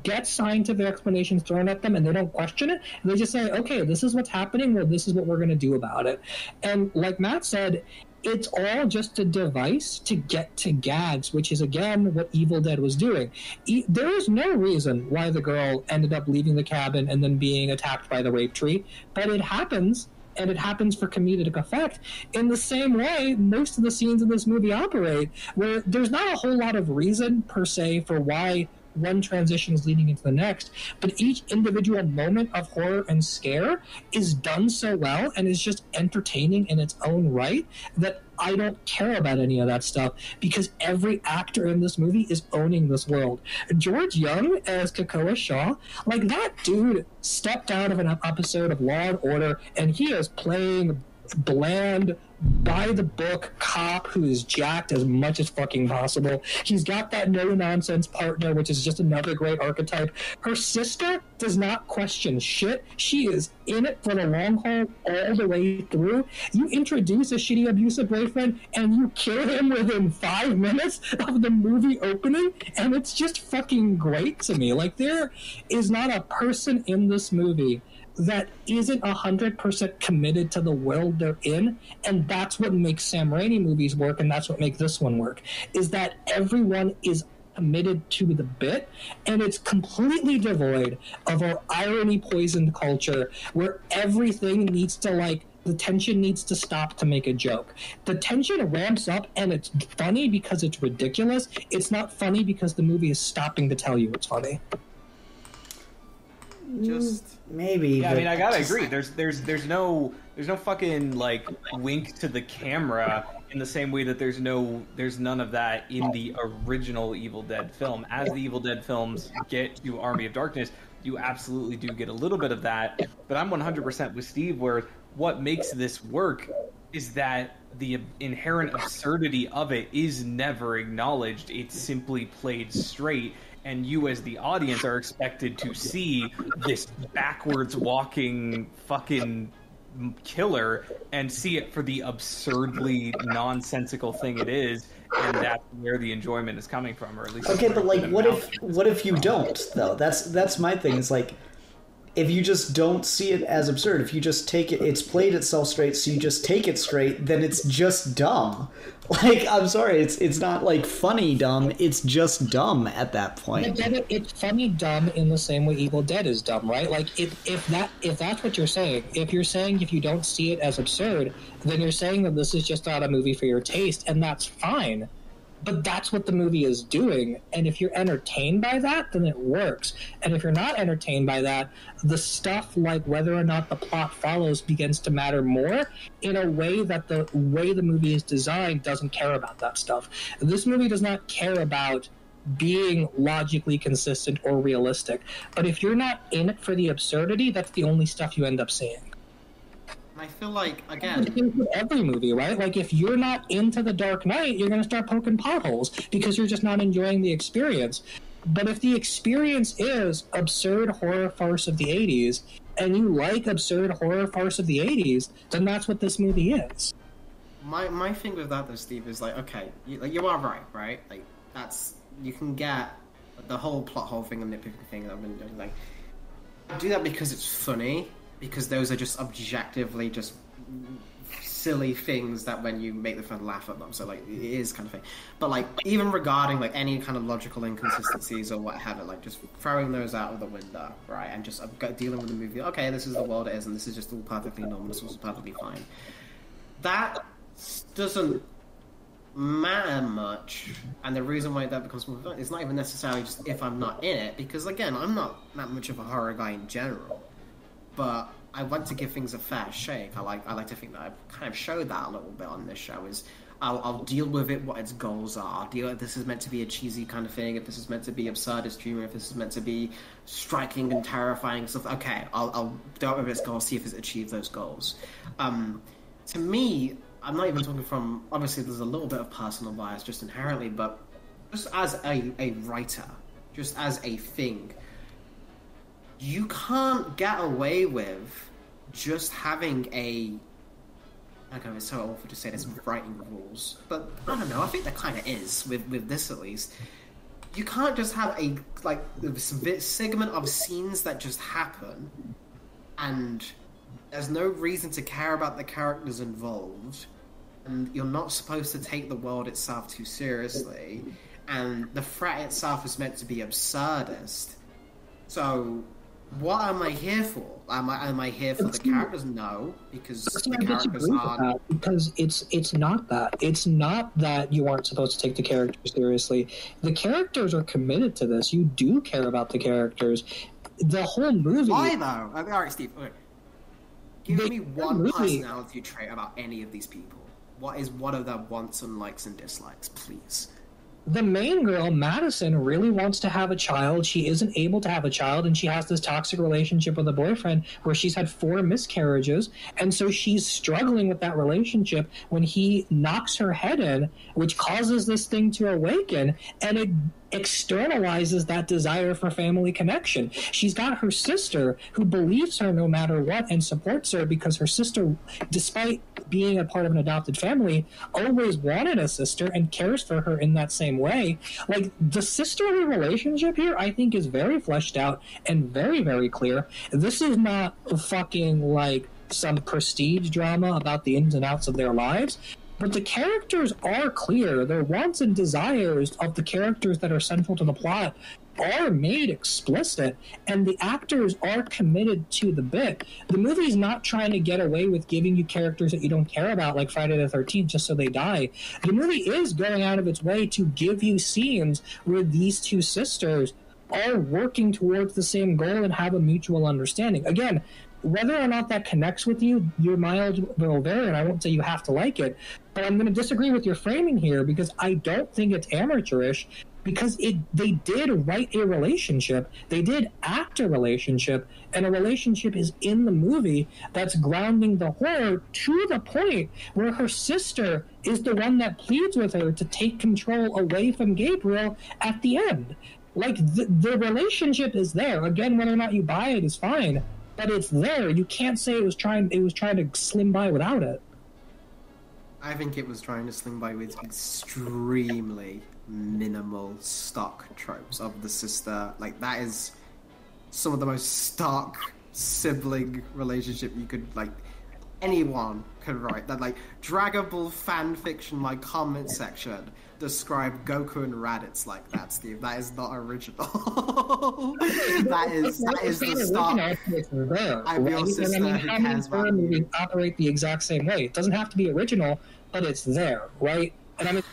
gets scientific explanations thrown at them and they don't question it. They just say, okay, this is what's happening, well, this is what we're going to do about it. And like Matt said, it's all just a device to get to gags, which is, again, what Evil Dead was doing. There is no reason why the girl ended up leaving the cabin and then being attacked by the rape tree, but it happens, and it happens for comedic effect. In the same way, most of the scenes in this movie operate, where there's not a whole lot of reason, per se, for why one transition is leading into the next, but each individual moment of horror and scare is done so well and is just entertaining in its own right that I don't care about any of that stuff, because every actor in this movie is owning this world. George Young as Kakoa Shaw, like, that dude stepped out of an episode of Law and Order and he is playing bland, by-the-book cop who is jacked as much as fucking possible. He's got that no-nonsense partner, which is just another great archetype. Her sister does not question shit. She is in it for the long haul all the way through. You introduce a shitty abusive boyfriend and you kill him within 5 minutes of the movie opening, and it's just fucking great to me. Like, there is not a person in this movie that isn't 100% committed to the world they're in, and that's what makes Sam Raimi movies work, and that's what makes this one work, is that everyone is committed to the bit, and it's completely devoid of our irony-poisoned culture where everything needs to, like, the tension needs to stop to make a joke. The tension ramps up, and it's funny because it's ridiculous. It's not funny because the movie is stopping to tell you it's funny. Just maybe. Yeah, I but mean, I gotta just- agree. There's no fucking like wink to the camera in the same way that there's none of that in the original Evil Dead film. As the Evil Dead films get to Army of Darkness, you absolutely do get a little bit of that. But I'm 100% with Steve, where what makes this work is that the inherent absurdity of it is never acknowledged. It's simply played straight. And you, as the audience, are expected to see this backwards walking fucking killer and see it for the absurdly nonsensical thing it is, and that's where the enjoyment is coming from, or at least. Okay, but like, what if you don't though? That's my thing. It's like, if you just don't see it as absurd, if you just take it, it's played itself straight, so you just take it straight, then it's just dumb. Like, I'm sorry, it's not like funny dumb, it's just dumb at that point. It's funny dumb in the same way Evil Dead is dumb, right? Like, if that's what you're saying, if you're saying if you don't see it as absurd, then you're saying that this is just not a movie for your taste, and that's fine. But that's what the movie is doing, and if you're entertained by that, then it works. And if you're not entertained by that, the stuff like whether or not the plot follows begins to matter more in a way that the way the movie is designed doesn't care about that stuff. This movie does not care about being logically consistent or realistic. But if you're not in it for the absurdity, that's the only stuff you end up seeing. I feel like, again, With every movie, right? Like, if you're not into The Dark Knight, you're going to start poking potholes because you're just not enjoying the experience. But if the experience is absurd horror farce of the 80s, and you like absurd horror farce of the 80s, then that's what this movie is. my thing with that though, Steve, is like, okay, you are right? Like, that's, you can get the whole plot hole thing and nitpicking thing that I've been doing, like, do that because it's funny, because those are just objectively just silly things that when you make the fun laugh at them, so like it is kind of thing. But like, even regarding like any kind of logical inconsistencies or whatever, like just throwing those out of the window, right, and just dealing with the movie, okay, this is the world it is, and this is just all perfectly normal, this was perfectly fine. That doesn't matter much, and the reason why that becomes more fun is not even necessarily just if I'm not in it, because again, I'm not that much of a horror guy in general, but I like to give things a fair shake. I like to think that I've kind of showed that a little bit on this show. Is I'll deal with it what its goals are. I'll deal if this is meant to be a cheesy kind of thing, if this is meant to be absurdist humor, if this is meant to be striking and terrifying stuff. Okay, I'll deal with its goals, see if it's achieved those goals. To me, I'm not even talking from, obviously there's a little bit of personal bias just inherently, but just as a writer, just as a thing, you can't get away with just having a, okay, it's so awful to say this with writing rules, but I don't know, I think there kind of is with this at least. You can't just have a, like, segment of scenes that just happen and there's no reason to care about the characters involved, and you're not supposed to take the world itself too seriously, and the threat itself is meant to be absurdist. So what am I here for? Am I here for the characters? No, because the characters aren't. Because it's not that. It's not that you aren't supposed to take the characters seriously. The characters are committed to this. You do care about the characters. The whole movie. Why though? All right, Steve. Okay. Give me one personality trait about any of these people. What is one of their wants and likes and dislikes, please? the main girl, Madison, really wants to have a child. She isn't able to have a child, and she has this toxic relationship with a boyfriend where she's had 4 miscarriages, and so she's struggling with that relationship when he knocks her head in, which causes this thing to awaken, and it externalizes that desire for family connection. She's got her sister who believes her no matter what and supports her because her sister, despite being a part of an adopted family, always wanted a sister and cares for her in that same way. Like, the sisterly relationship here, I think, is very fleshed out and very, very clear. This is not fucking, like, some prestige drama about the ins and outs of their lives. But the characters are clear. Their wants and desires of the characters that are central to the plot are made explicit, and the actors are committed to the bit. The movie's not trying to get away with giving you characters that you don't care about, like Friday the 13th, just so they die. The movie is going out of its way to give you scenes where these 2 sisters are working towards the same goal and have a mutual understanding. Again, whether or not that connects with you, your mileage will vary, and I won't say you have to like it, but I'm going to disagree with your framing here because I don't think it's amateurish, because they did write a relationship, they did act a relationship, and a relationship is in the movie that's grounding the horror to the point where her sister is the one that pleads with her to take control away from Gabriel at the end. Like, the relationship is there. Again, whether or not you buy it is fine, but it's there. You can't say it was trying to slim by without it. I think it was trying to sling by with extremely minimal stock tropes of the sister. Like, that is some of the most stock sibling relationship you could, like, anyone could write. That, like, draggable fan fiction, my comment section describe Goku and Raditz like that, Steve. That is not original. that is the stock. I'm your sister who cares about you. Operate the exact same way. It doesn't have to be original, but it's there, right? And I mean,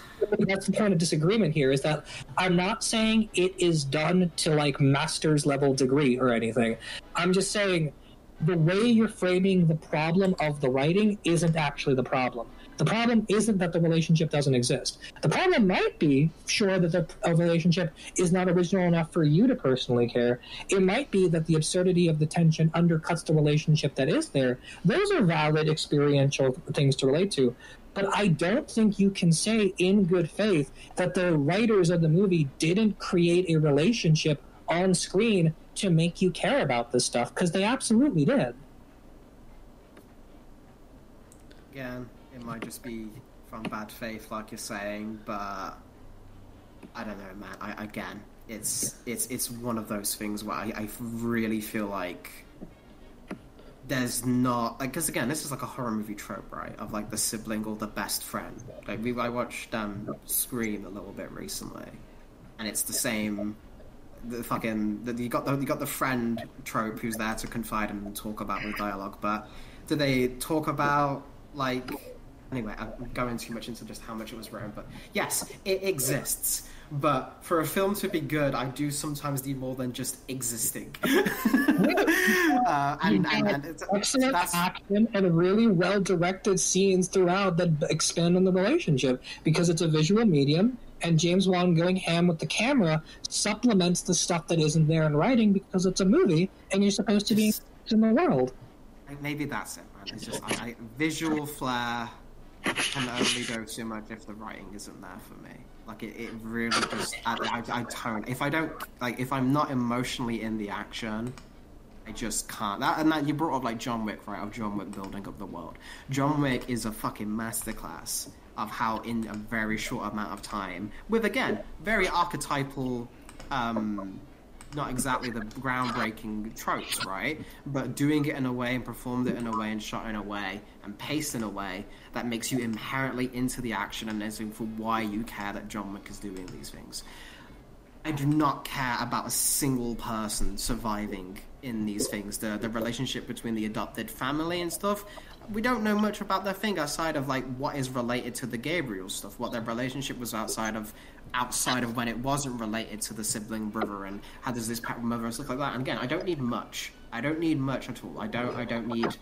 that's the point of disagreement here, is that I'm not saying it is done to, like, master's level degree or anything. I'm just saying the way you're framing the problem of the writing isn't actually the problem. The problem isn't that the relationship doesn't exist. The problem might be, sure, that the relationship is not original enough for you to personally care. It might be that the absurdity of the tension undercuts the relationship that is there. Those are valid experiential things to relate to. But I don't think you can say in good faith that the writers of the movie didn't create a relationship on screen to make you care about this stuff, because they absolutely did. Again, it might just be from bad faith, like you're saying, but I don't know, man. It's one of those things where I really feel like there's not, like, because again, this is like a horror movie trope, right? Of, like, the sibling or the best friend. Like, I watched Scream a little bit recently, and it's the same. You got the friend trope who's there to confide in and talk about with dialogue, but do they talk about, like, anyway, I'm going too much into just how much it was written, but yes, it exists. But for a film to be good, I do sometimes need more than just existing. Excellent action and really well-directed scenes throughout that expand on the relationship, because it's a visual medium, and James Wan going ham with the camera supplements the stuff that isn't there in writing because it's a movie, and you're supposed to be in the world. Maybe that's it, man. It's just visual flair can only go so much if the writing isn't there for me. Like, it really just, I don't, if I'm not emotionally in the action, I just can't. That you brought up, like, John Wick, right? Of John Wick building up the world. John Wick is a fucking masterclass of how, in a very short amount of time, with, again, very archetypal, not exactly the groundbreaking tropes, right? But doing it in a way and performed it in a way and shot in a way and paced in a way that makes you inherently into the action and is for why you care that John Wick is doing these things. I do not care about a single person surviving in these things. The relationship between the adopted family and stuff, we don't know much about their thing outside of, like, what is related to the Gabriel stuff, what their relationship was outside of when it wasn't related to the sibling brother, and how does this mother and stuff like that. And again, I don't need much. I don't need much at all. I don't need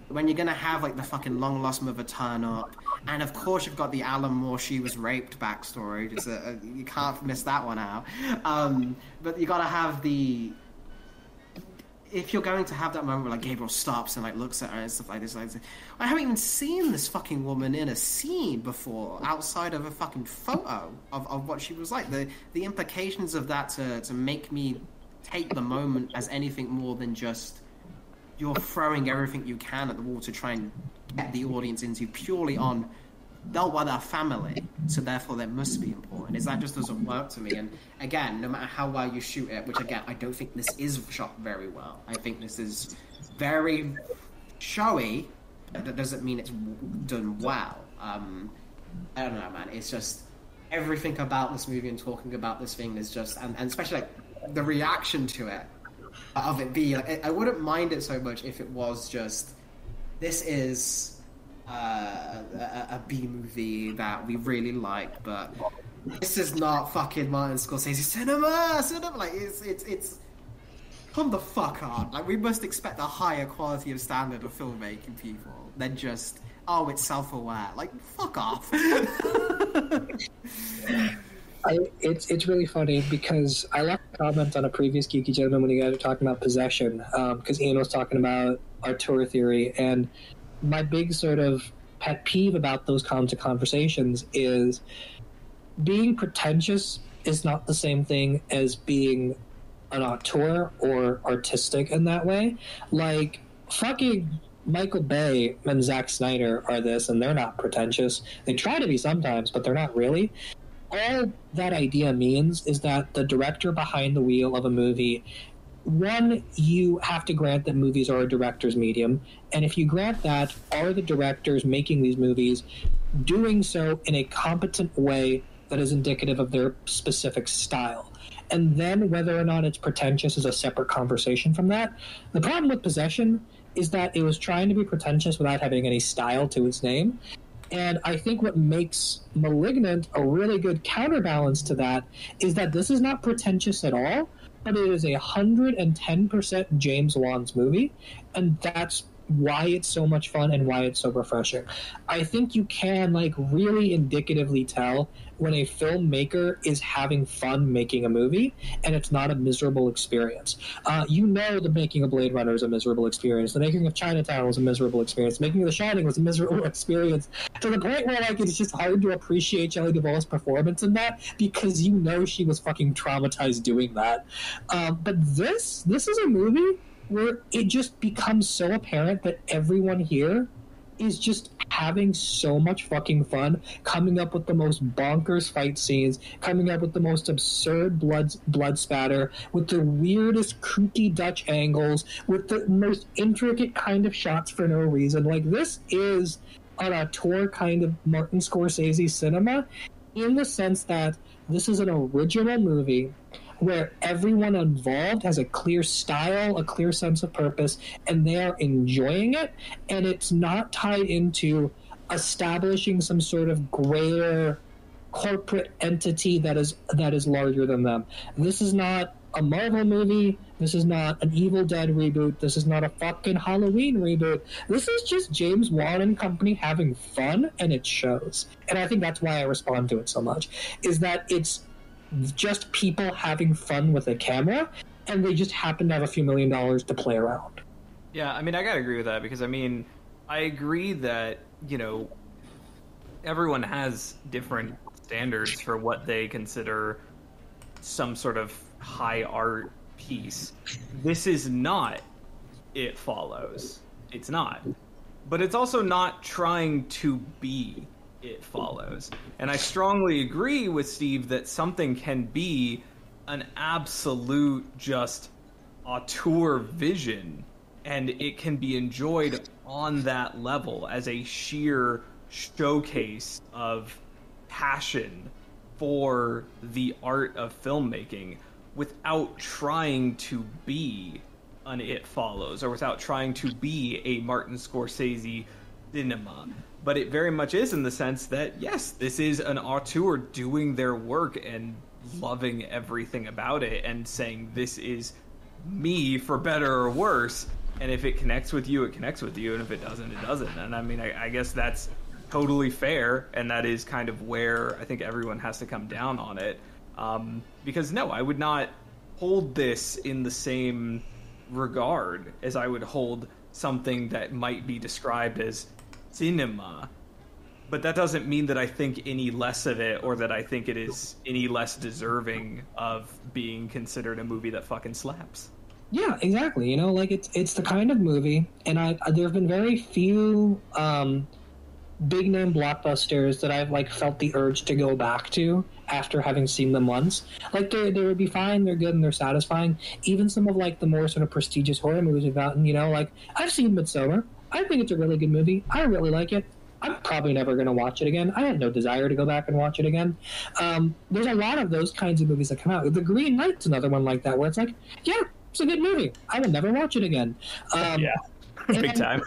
when you're gonna have like the fucking long lost mother turn up, and of course you've got the Alan Moore she was raped backstory. Just you can't miss that one out. But you gotta have the. If you're going to have that moment where like Gabriel stops and like looks at her and stuff like this, like, I haven't even seen this fucking woman in a scene before outside of a fucking photo of what she was like. The implications of that to make me take the moment as anything more than just you're throwing everything you can at the wall to try and get the audience into purely on they're our family, so therefore that must be important. Is that just doesn't work to me? And again, no matter how well you shoot it, which again I don't think this is shot very well. I think this is very showy. That doesn't mean it's done well. I don't know, man. It's just everything about this movie and talking about this thing is just, and especially like the reaction to it, of it being like, I wouldn't mind it so much if it was just this is. A B movie that we really like, but this is not fucking Martin Scorsese cinema. Like it's come the fuck on. Like we must expect a higher quality of standard of filmmaking, people, than just it's self-aware. Like fuck off. It's really funny because I left a comment on a previous Geeky Gentleman when you guys were talking about Possession, because Ian was talking about auteur theory, and my big sort of pet peeve about those kinds of conversations is being pretentious is not the same thing as being an auteur or artistic in that way. Like, fucking Michael Bay and Zack Snyder are this, and they're not pretentious. They try to be sometimes, but they're not really. All that idea means is that the director behind the wheel of a movie, one, you have to grant that movies are a director's medium, and if you grant that, are the directors making these movies doing so in a competent way that is indicative of their specific style? And then whether or not it's pretentious is a separate conversation from that. The problem with Possession is that it was trying to be pretentious without having any style to its name. And I think what makes Malignant a really good counterbalance to that is that this is not pretentious at all, but it is 110% James Wan's movie, and that's why it's so much fun and why it's so refreshing. I think you can like really indicatively tell when a filmmaker is having fun making a movie and it's not a miserable experience. The making of Blade Runner is a miserable experience. The making of Chinatown was a miserable experience. The making of The Shining was a miserable experience, to the point where like it's just hard to appreciate Shelley Duvall's performance in that because she was fucking traumatized doing that. But this is a movie where it just becomes so apparent that everyone here is just having so much fucking fun, coming up with the most bonkers fight scenes, coming up with the most absurd blood spatter, with the weirdest kooky Dutch angles, with the most intricate kind of shots for no reason. Like, this is an auteur kind of Martin Scorsese cinema, in the sense that this is an original movie where everyone involved has a clear style, a clear sense of purpose, and they are enjoying it, and it's not tied into establishing some sort of greater corporate entity that is larger than them. This is not a Marvel movie. This is not an Evil Dead reboot. This is not a fucking Halloween reboot. This is just James Wan and company having fun, and it shows. And I think that's why I respond to it so much, is that it's just people having fun with a camera, and they just happen to have a few $1 million to play around. Yeah, I mean, I gotta agree with that, because, I mean, I agree that, everyone has different standards for what they consider some sort of high art piece. This is not It Follows. It's not. But it's also not trying to be It Follows. And I strongly agree with Steve that something can be an absolute just auteur vision, and it can be enjoyed on that level as a sheer showcase of passion for the art of filmmaking without trying to be an It Follows or without trying to be a Martin Scorsese cinema. But it very much is, in the sense that, yes, this is an auteur doing their work and loving everything about it and saying, this is me, for better or worse. and if it connects with you, it connects with you, and if it doesn't, it doesn't. And I mean, I guess that's totally fair, and that is kind of where I think everyone has to come down on it. Because no, I would not hold this in the same regard as I would hold something that might be described as cinema. But that doesn't mean that I think any less of it, or that I think it is any less deserving of being considered a movie that fucking slaps. Yeah, exactly. You know, like it's the kind of movie, and there have been very few big name blockbusters that I've like felt the urge to go back to after having seen them once. Like they would be fine, they're good, and they're satisfying. Even some of like the more sort of prestigious horror movies we've gotten, you know, like I've seen Midsommar. I think it's a really good movie. I really like it. I'm probably never going to watch it again. I had no desire to go back and watch it again. There's a lot of those kinds of movies that come out. The Green Knight's another one like that, where it's like, yeah, it's a good movie. I will never watch it again. Yeah, big time.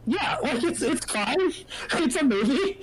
Yeah, like it's fine. It's a movie.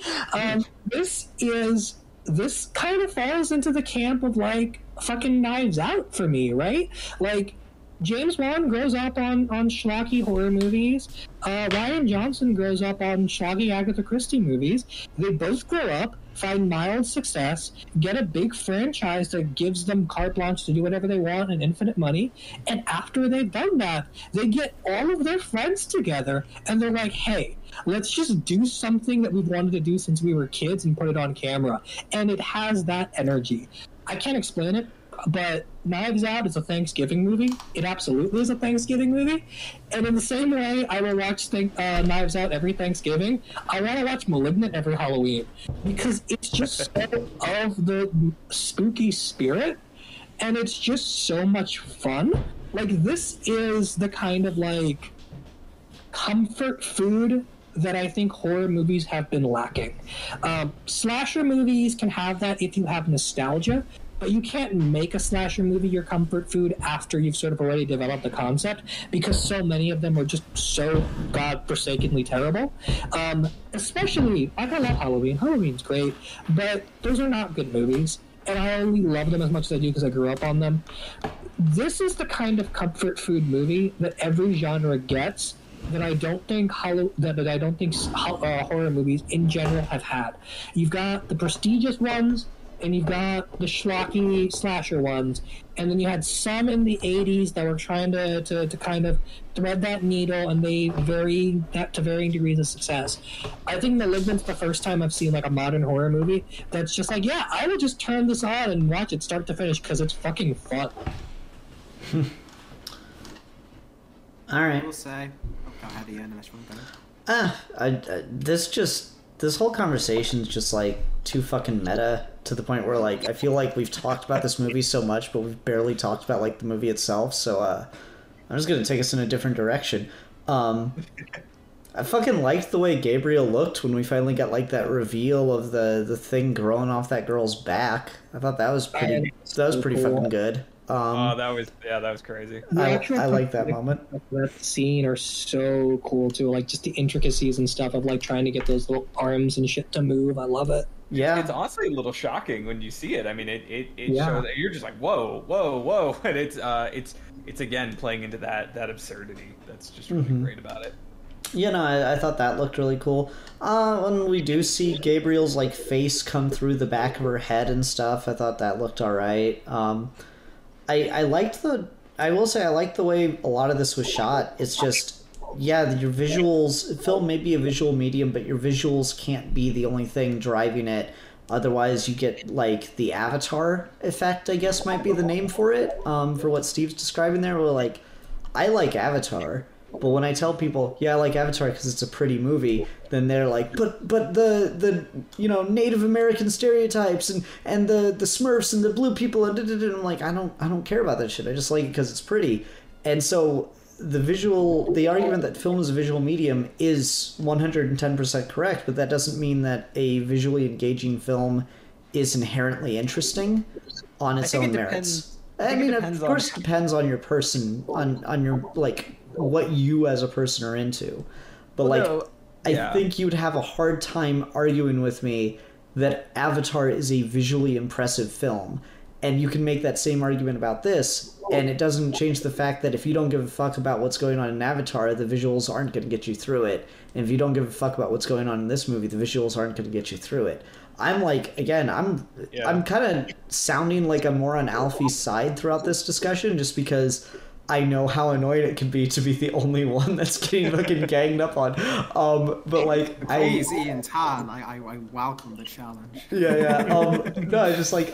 This kind of falls into the camp of like fucking Knives Out for me, right? Like James Wan grows up on schlocky horror movies. Ryan Johnson grows up on schlocky Agatha Christie movies. They both grow up, find mild success, get a big franchise that gives them carte blanche to do whatever they want and infinite money. And after they've done that, they get all of their friends together and they're like, hey, let's just do something that we've wanted to do since we were kids and put it on camera. And it has that energy. I can't explain it, but Knives Out is a Thanksgiving movie. It absolutely is a Thanksgiving movie. And in the same way I will watch Knives Out every Thanksgiving, I want to watch Malignant every Halloween. Because it's just so of the spooky spirit, and it's just so much fun. Like, this is the kind of, like, comfort food that I think horror movies have been lacking. Slasher movies can have that if you have nostalgia, but you can't make a slasher movie your comfort food after you've sort of already developed the concept, because so many of them are just so godforsakenly terrible. Especially, I love Halloween. Halloween's great, but those are not good movies, and I only love them as much as I do because I grew up on them. This is the kind of comfort food movie that every genre gets that I don't think horror movies in general have had. You've got the prestigious ones, and you've got the schlocky slasher ones, and then you had some in the 80s that were trying to kind of thread that needle, and they vary that to varying degrees of success. I think Malignant's the first time I've seen like a modern horror movie that's just like, yeah, I will just turn this on and watch it start to finish because it's fucking fun. All right. I will say, go ahead, Ian, unless you want to go. This whole conversation's just like too fucking meta, to the point where like I feel like we've talked about this movie so much, but we've barely talked about like the movie itself. So I'm just gonna take us in a different direction. I fucking liked the way Gabriel looked when we finally got like that reveal of the thing growing off that girl's back. I thought that was pretty Cool. fucking good. That was crazy. I like that moment. That scene are so cool too, like just the intricacies and stuff of like trying to get those little arms and shit to move. I love it. Yeah, It's honestly a little shocking when you see it. I mean, it Yeah. shows that you're just like, whoa, and it's again playing into that absurdity. That's just really great about it. you know, I thought that looked really cool. When we do see Gabriel's like face come through the back of her head and stuff, I thought that looked all right. I liked I will say I liked the way a lot of this was shot. It's just, yeah, your visuals, film may be a visual medium, but your visuals can't be the only thing driving it. Otherwise, you get, like, the Avatar effect, I guess might be the name for it, for what Steve's describing there. Where, like, I like Avatar, but when I tell people, yeah, I like Avatar because it's a pretty movie, then they're like, but the you know, Native American stereotypes and the Smurfs and the blue people and I'm like, I don't care about that shit. I just like it because it's pretty. And so the argument that film is a visual medium is 110% correct, but that doesn't mean that a visually engaging film is inherently interesting on its own merits. I mean, of course, it depends on your person, on your, like, what you as a person are into. But, I think you'd have a hard time arguing with me that Avatar is a visually impressive film. And you can make that same argument about this, And it doesn't change the fact that if you don't give a fuck about what's going on in Avatar, the visuals aren't going to get you through it. And if you don't give a fuck about what's going on in this movie, the visuals aren't going to get you through it. I'm like, again, I'm kind of sounding like I'm more on Alfie's side throughout this discussion, just because I know how annoyed it can be to be the only one that's getting fucking ganged up on. But like, please, Ian Tan, I welcome the challenge. Yeah. No, I just like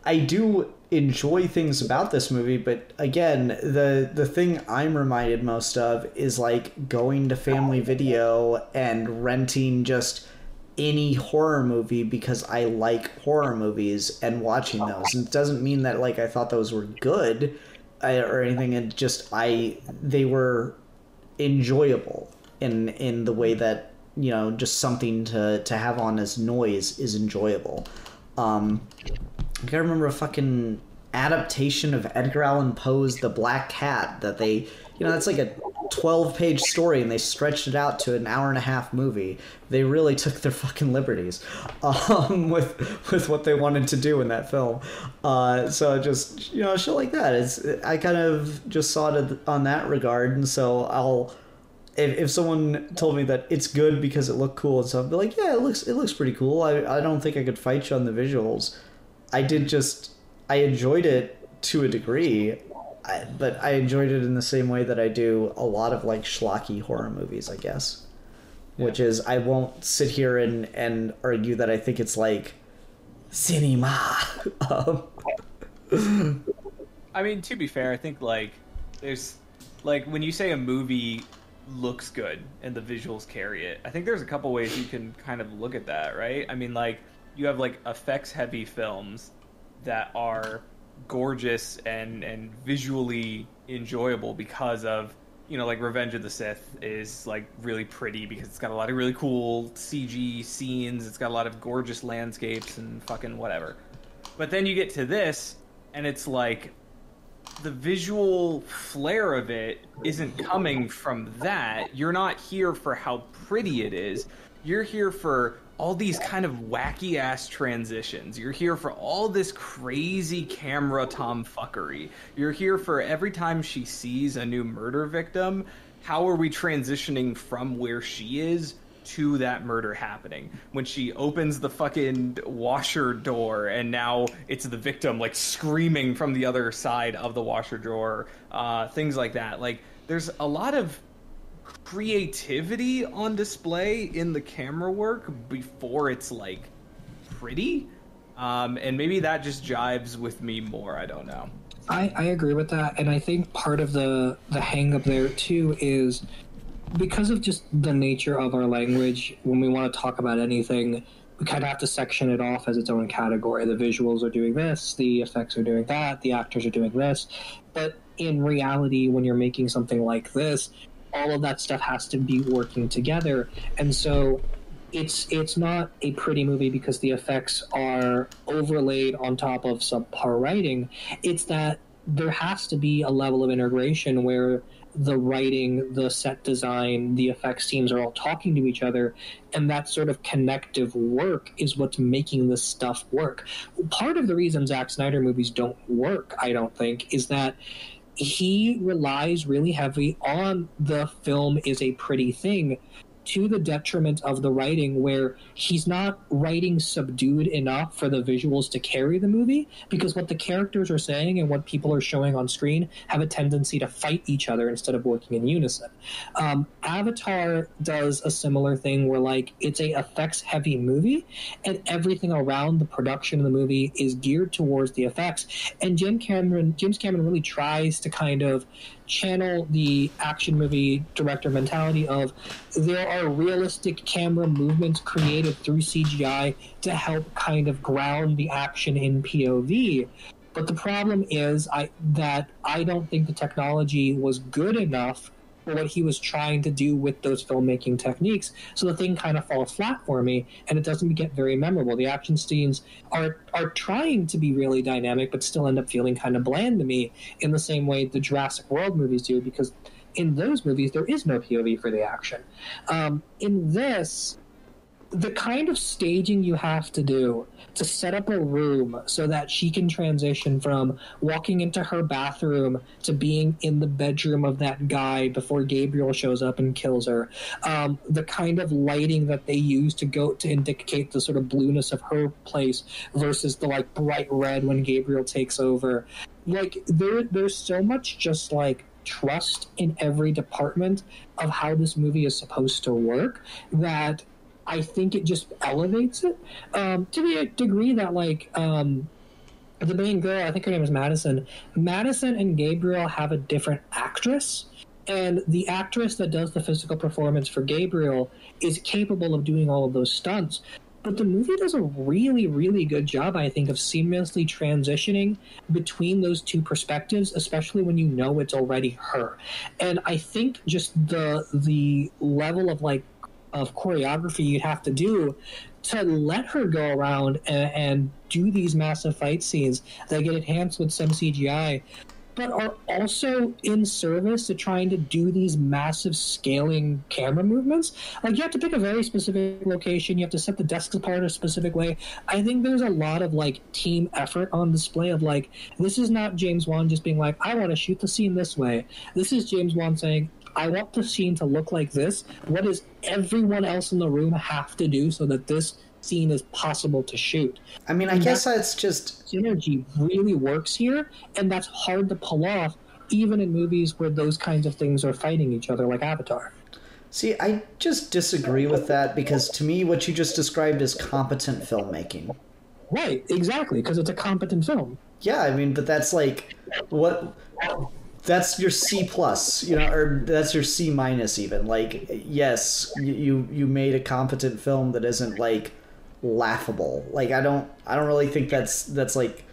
I do enjoy things about this movie, but again, the thing I'm reminded most of is like going to Family Video and renting just any horror movie because I like horror movies and watching those. And it doesn't mean that like I thought those were good or anything. It just they were enjoyable in the way that, you know, just something to have on as noise is enjoyable. I gotta remember a fucking adaptation of Edgar Allan Poe's The Black Cat that they, you know, that's like a 12-page story and they stretched it out to an hour-and-a-half movie. They really took their fucking liberties with what they wanted to do in that film. So just, you know, shit like that. I kind of just saw it on that regard, and so if someone told me that it's good because it looked cool and stuff, I'd be like, yeah, it looks pretty cool. I don't think I could fight you on the visuals. I enjoyed it to a degree, but I enjoyed it in the same way that I do a lot of like schlocky horror movies, I guess. Yeah. Which is, I won't sit here and argue that I think it's like cinema. I mean, to be fair, I think like there's like when you say a movie looks good and the visuals carry it, I think there's a couple ways you can kind of look at that, right? I mean, like you have like effects heavy films that are gorgeous and visually enjoyable because of, you know, like Revenge of the Sith is like really pretty because it's got a lot of really cool CG scenes, it's got a lot of gorgeous landscapes and fucking whatever. But then you get to this and it's like the visual flair of it isn't coming from that. You're not here for how pretty it is. You're here for all these kind of wacky ass transitions. You're here for all this crazy camera tomfuckery. You're here for every time she sees a new murder victim, how are we transitioning from where she is to that murder happening? When she opens the fucking washer door and now it's the victim like screaming from the other side of the washer door, things like that. Like there's a lot of creativity on display in the camera work before it's like pretty, and maybe that just jives with me more. I don't know. I agree with that, and I think part of the hang up there too is because of just the nature of our language. When we want to talk about anything, we kind of have to section it off as its own category. The visuals are doing this, the effects are doing that, the actors are doing this. But in reality, when you're making something like this, all of that stuff has to be working together. And so it's not a pretty movie because the effects are overlaid on top of subpar writing. It's that there has to be a level of integration where the writing, the set design, the effects teams are all talking to each other, and that sort of connective work is what's making this stuff work. Part of the reason Zack Snyder movies don't work, I don't think, is that he relies really heavily on the film is a pretty thing to the detriment of the writing, where he's not writing subdued enough for the visuals to carry the movie, because what the characters are saying and what people are showing on screen have a tendency to fight each other instead of working in unison. Avatar does a similar thing where like it's a effects heavy movie and everything around the production of the movie is geared towards the effects, and James Cameron really tries to kind of channel the action movie director mentality of there are realistic camera movements created through CGI to help kind of ground the action in POV. But the problem is that I don't think the technology was good enough for what he was trying to do with those filmmaking techniques. So the thing kind of falls flat for me, and it doesn't get very memorable. The action scenes are trying to be really dynamic, but still end up feeling kind of bland to me in the same way the Jurassic World movies do, because in those movies there is no POV for the action. In this, the kind of staging you have to do to set up a room so that she can transition from walking into her bathroom to being in the bedroom of that guy before Gabriel shows up and kills her. The kind of lighting that they use to indicate the sort of blueness of her place versus the like bright red when Gabriel takes over. Like there's so much just like trust in every department of how this movie is supposed to work that I think it just elevates it to the degree that, like, the main girl, I think her name is Madison. Madison and Gabriel have a different actress, and the actress that does the physical performance for Gabriel is capable of doing all of those stunts. But the movie does a really, really good job, I think, of seamlessly transitioning between those two perspectives, especially when you know it's already her. And I think just the level of, like, of choreography you'd have to do to let her go around and do these massive fight scenes that get enhanced with some CGI, but are also in service to trying to do these massive scaling camera movements. Like, you have to pick a very specific location, you have to set the desks apart a specific way. I think there's a lot of, like, team effort on display of, like, this is not James Wan just being like, I want to shoot the scene this way. This is James Wan saying, I want the scene to look like this. What does everyone else in the room have to do so that this scene is possible to shoot? I mean, I guess that's just... Synergy really works here, and that's hard to pull off, even in movies where those kinds of things are fighting each other, like Avatar. See, I just disagree with that, because to me, what you just described is competent filmmaking. Right, exactly, because it's a competent film. Yeah, I mean, but that's like... what... That's your C+, or that's your C- even. Like, yes, you made a competent film that isn't like laughable. Like, I don't really think that's like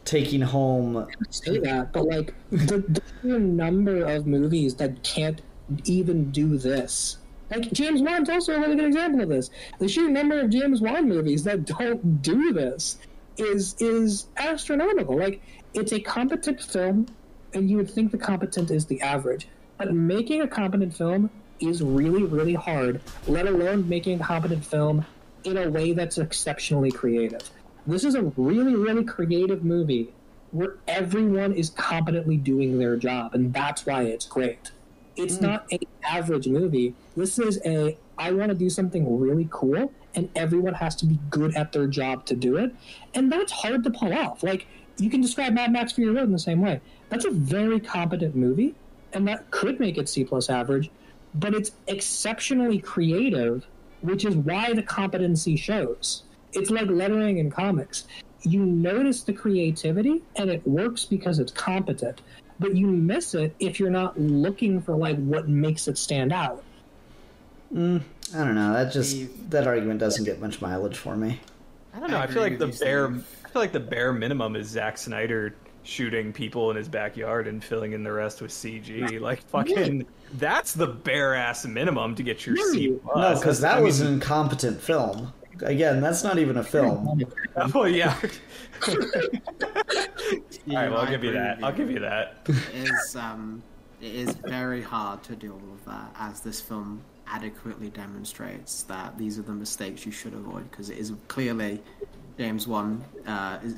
taking home. I say that, but like the sheer number of movies that can't even do this. Like, James Wan's also a really good example of this. The sheer number of James Wan movies that don't do this is astronomical. Like, it's a competent film. And you would think the competent is the average. But making a competent film is really, really hard, let alone making a competent film in a way that's exceptionally creative. This is a really, really creative movie where everyone is competently doing their job, and that's why it's great. It's not an average movie. This is I want to do something really cool, and everyone has to be good at their job to do it. And that's hard to pull off. Like, you can describe Mad Max Fury Road in the same way. That's a very competent movie, and that could make it C+ average, but it's exceptionally creative, which is why the competency shows. It's like lettering in comics. You notice the creativity, and it works because it's competent, but you miss it if you're not looking for like what makes it stand out. I don't know. That argument doesn't get much mileage for me. I don't know. I feel like the bare minimum is Zack Snyder shooting people in his backyard and filling in the rest with CG. Like, fucking, that's the bare ass minimum to get your C+. No, because that was an incompetent film. Again, that's not even a film. Oh yeah. All right, well, I'll give you that. It is very hard to do all of that, as this film adequately demonstrates that these are the mistakes you should avoid, because it is clearly James Wan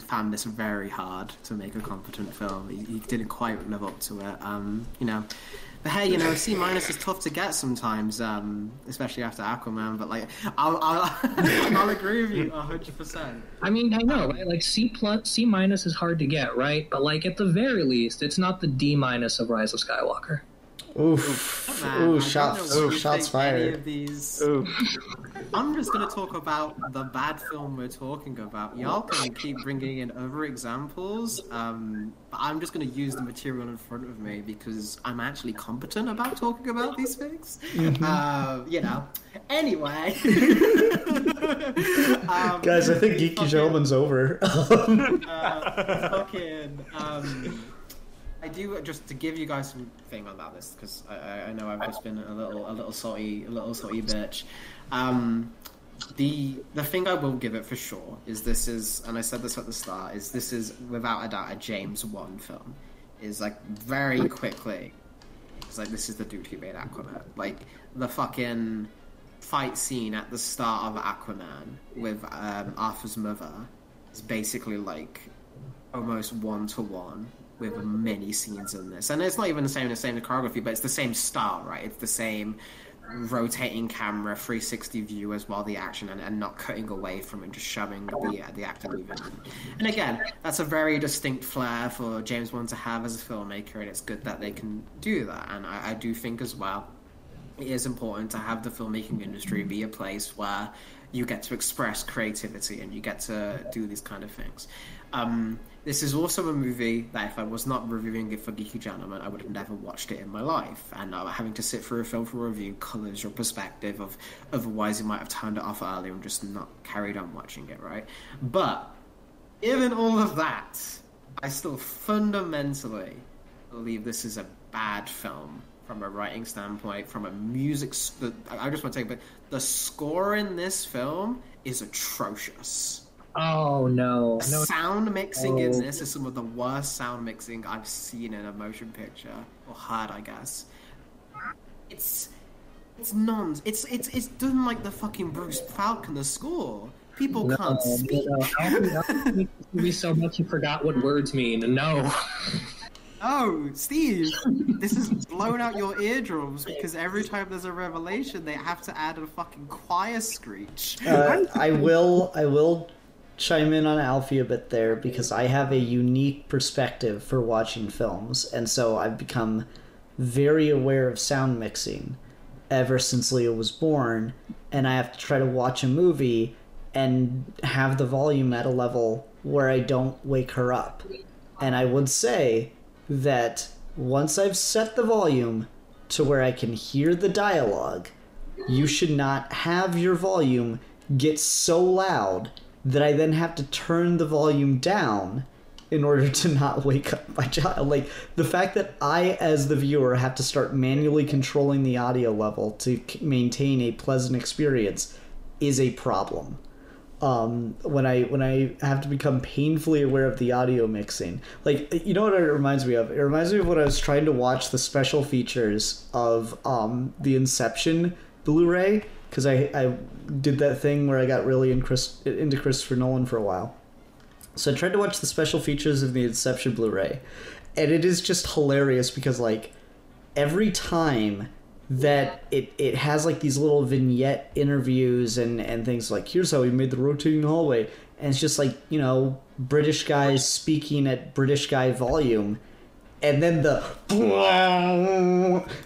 found this very hard to make a competent film. He didn't quite live up to it. But hey, C- is tough to get sometimes, especially after Aquaman. But like, I'll agree with you 100%. I mean, I know, right? Like C+ is hard to get, right? But like, at the very least, it's not the D- of Rise of Skywalker. Oof. Man, Ooh, shots fired. Of these... I'm just going to talk about the bad film we're talking about. Y'all can keep bringing in other examples, but I'm just going to use the material in front of me because I'm actually competent about talking about these things. Anyway. Guys, I think Geeky Gentleman's over. I do, just to give you guys some thing about this, because I know I've just been a little salty bitch. The thing I will give it for sure is this is, and I said this at the start, is this is without a doubt a James Wan film. Is like very quickly, it's like this is the dude who made Aquaman. Like the fucking fight scene at the start of Aquaman with Arthur's mother is basically like almost 1-to-1 with many scenes in this. And it's not even the same choreography, but it's the same style, right? It's the same rotating camera, 360 view as well, the action, and not cutting away from it, just showing the actor moving. And again, that's a very distinct flair for James Wan to have as a filmmaker, and it's good that they can do that. And I do think as well, it is important to have the filmmaking industry be a place where you get to express creativity and you get to do these kind of things. This is also a movie that if I was not reviewing it for Geeky Gentleman, I would have never watched it in my life. And having to sit through a film for review colours your perspective of otherwise you might have turned it off earlier and just not carried on watching it, right? But given all of that, I still fundamentally believe this is a bad film from a writing standpoint, from a music... I just want to take it, but the score in this film is atrocious. Oh, no. Sound mixing in this is some of the worst sound mixing I've seen in a motion picture, or heard, I guess. It's done like the fucking Bruce Falconer score. People can't speak. No. Movie so much you forgot what words mean. No. Oh, Steve, this has blown out your eardrums because every time there's a revelation, they have to add a fucking choir screech. I will chime in on Alfie a bit there because I have a unique perspective for watching films, and so I've become very aware of sound mixing ever since Leo was born, and I have to try to watch a movie and have the volume at a level where I don't wake her up. And I would say that once I've set the volume to where I can hear the dialogue, you should not have your volume get so loud that I then have to turn the volume down in order to not wake up my child. Like, the fact that I, as the viewer, have to start manually controlling the audio level to maintain a pleasant experience is a problem. When I have to become painfully aware of the audio mixing. Like, you know what it reminds me of? It reminds me of when I was trying to watch the special features of the Inception Blu-ray, because I did that thing where I got really into Christopher Nolan for a while. So I tried to watch the special features of the Inception Blu-ray, and it is just hilarious because, like, every time that it has, like, these little vignette interviews and things like, here's how we made the rotating hallway, and it's just, like, you know, British guys speaking at British guy volume, and then the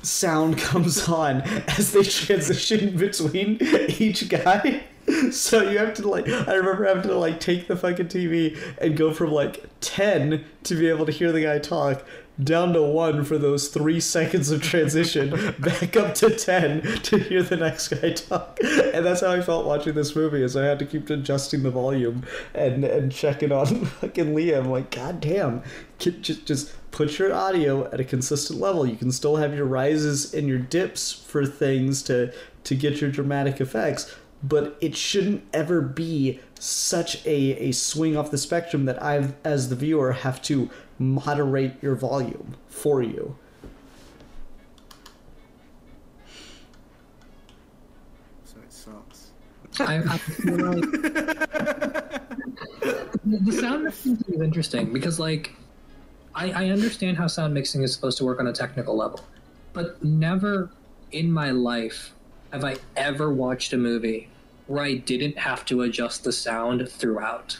sound comes on as they transition between each guy. So you have to, like, I remember having to, like, take the fucking TV and go from, like, 10 to be able to hear the guy talk, down to 1 for those 3 seconds of transition, back up to 10 to hear the next guy talk. And that's how I felt watching this movie, is I had to keep adjusting the volume and checking on fucking Liam. Like, god damn, just put your audio at a consistent level. You can still have your rises and your dips for things to get your dramatic effects, but it shouldn't ever be such a swing off the spectrum that I, as the viewer, have to moderate your volume for you. So it sucks. I feel like the sound mixing is interesting because, like, I understand how sound mixing is supposed to work on a technical level, but never in my life have I ever watched a movie where I didn't have to adjust the sound throughout,